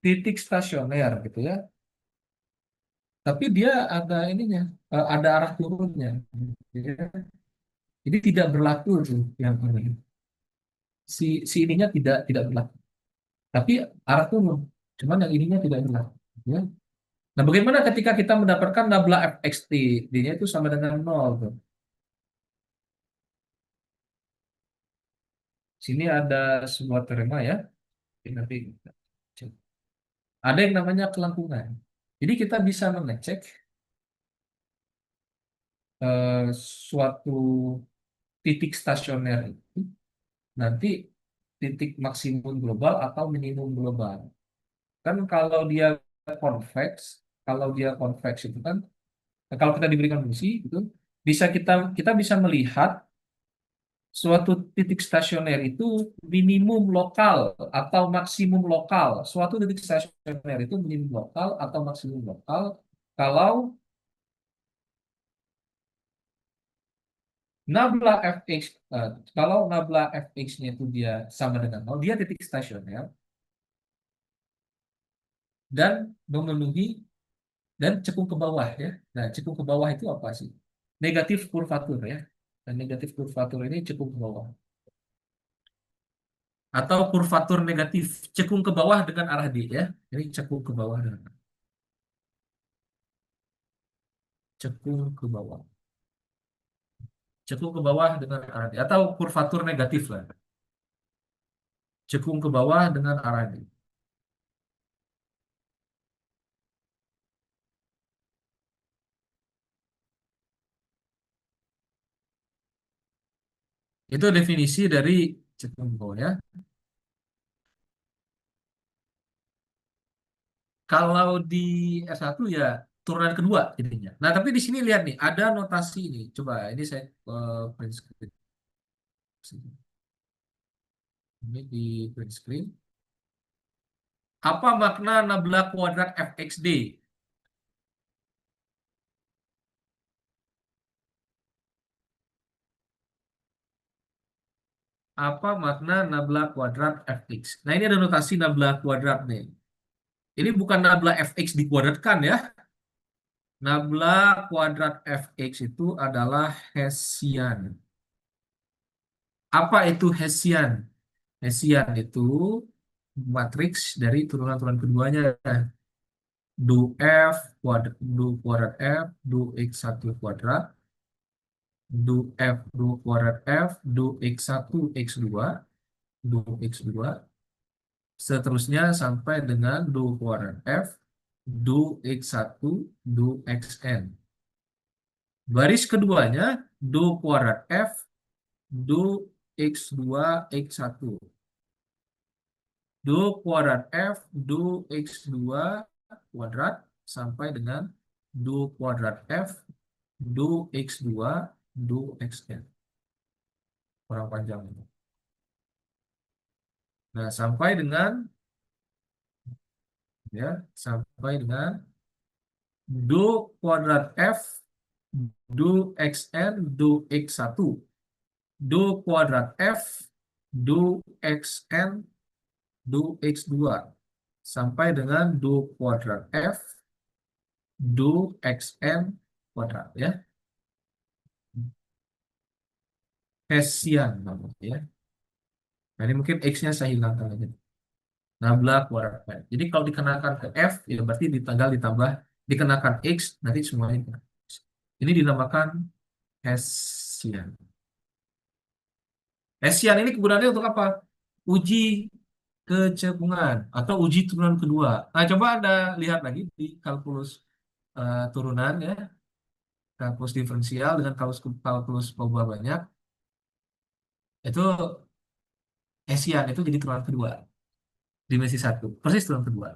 titik stasioner gitu ya. Tapi dia ada ininya, ada arah turunnya. Gitu ya. Jadi tidak berlaku tuh yang ini. Si ininya tidak berlaku. Tapi arah turun. Cuman yang ininya tidak berlaku. Ya. Nah, bagaimana ketika kita mendapatkan nabla fxt, D-nya itu sama dengan 0 tuh. Sini ada sebuah teorema ya. Ini nanti ada yang namanya kelangkungan. Jadi kita bisa mengecek suatu titik stasioner itu nanti titik maksimum global atau minimum global. Kan kalau dia convex itu kan, kalau kita diberikan fungsi itu kita bisa melihat suatu titik stasioner itu minimum lokal atau maksimum lokal. Suatu titik stasioner itu minimum lokal atau maksimum lokal kalau nabla fx kalau nabla fx-nya itu dia sama dengan 0, dia titik stasioner dan memenuhi dan cekung ke bawah ya. Nah, cekung ke bawah itu apa sih? Negatif kurvatur ya. Dan negatif kurvatur ini cekung ke bawah. Atau kurvatur negatif cekung ke bawah dengan arah D ya. Ini cekung ke bawah dengan cekung ke bawah. Cekung ke bawah dengan arah D atau kurvatur negatif lah. Cekung ke bawah dengan arah D. Itu definisi dari cekung ke bawah ya. Kalau di S1 ya turunan kedua intinya. Nah, tapi di sini lihat nih, ada notasi ini. Coba ini saya print screen. Ini di print screen. Apa makna nabla kuadrat fxd? Apa makna nabla kuadrat fx? Nah, ini ada notasi nabla kuadrat nih. Ini bukan nabla fx dikuadratkan ya. Nabla kuadrat fx itu adalah Hessian. Apa itu Hessian? Hessian itu matriks dari turunan-turunan keduanya. Du f kuadrat, du kuadrat f, du x1 kuadrat, du f du kuadrat f, du x1 x2, du x2, seterusnya sampai dengan du kuadrat f, du x1, du xn. Baris keduanya du kuadrat f, du x2, x1. Du kuadrat f, du x2 kuadrat sampai dengan du kuadrat f, du x2, du xn. Kurang panjang ini. Nah, sampai dengan du kuadrat f, du xn, du x1. Du kuadrat f, du xn, du x2. Sampai dengan du kuadrat f, du xn kuadrat ya. Hessian namanya ya. Nah, ini mungkin x-nya saya hilangkan aja. Nabla kuadrat f. Jadi kalau dikenakan ke f, ya berarti ditambah dikenakan x, nanti semuanya kena. Ini dinamakan Hessian. Hessian ini kegunaannya untuk apa? Uji kecekungan atau uji turunan kedua. Nah, coba Anda lihat lagi di kalkulus turunan ya, kalkulus diferensial dengan kalkulus probabilitas banyak. Itu Hessian itu jadi turunan kedua. Dimensi 1, persis turunan kedua.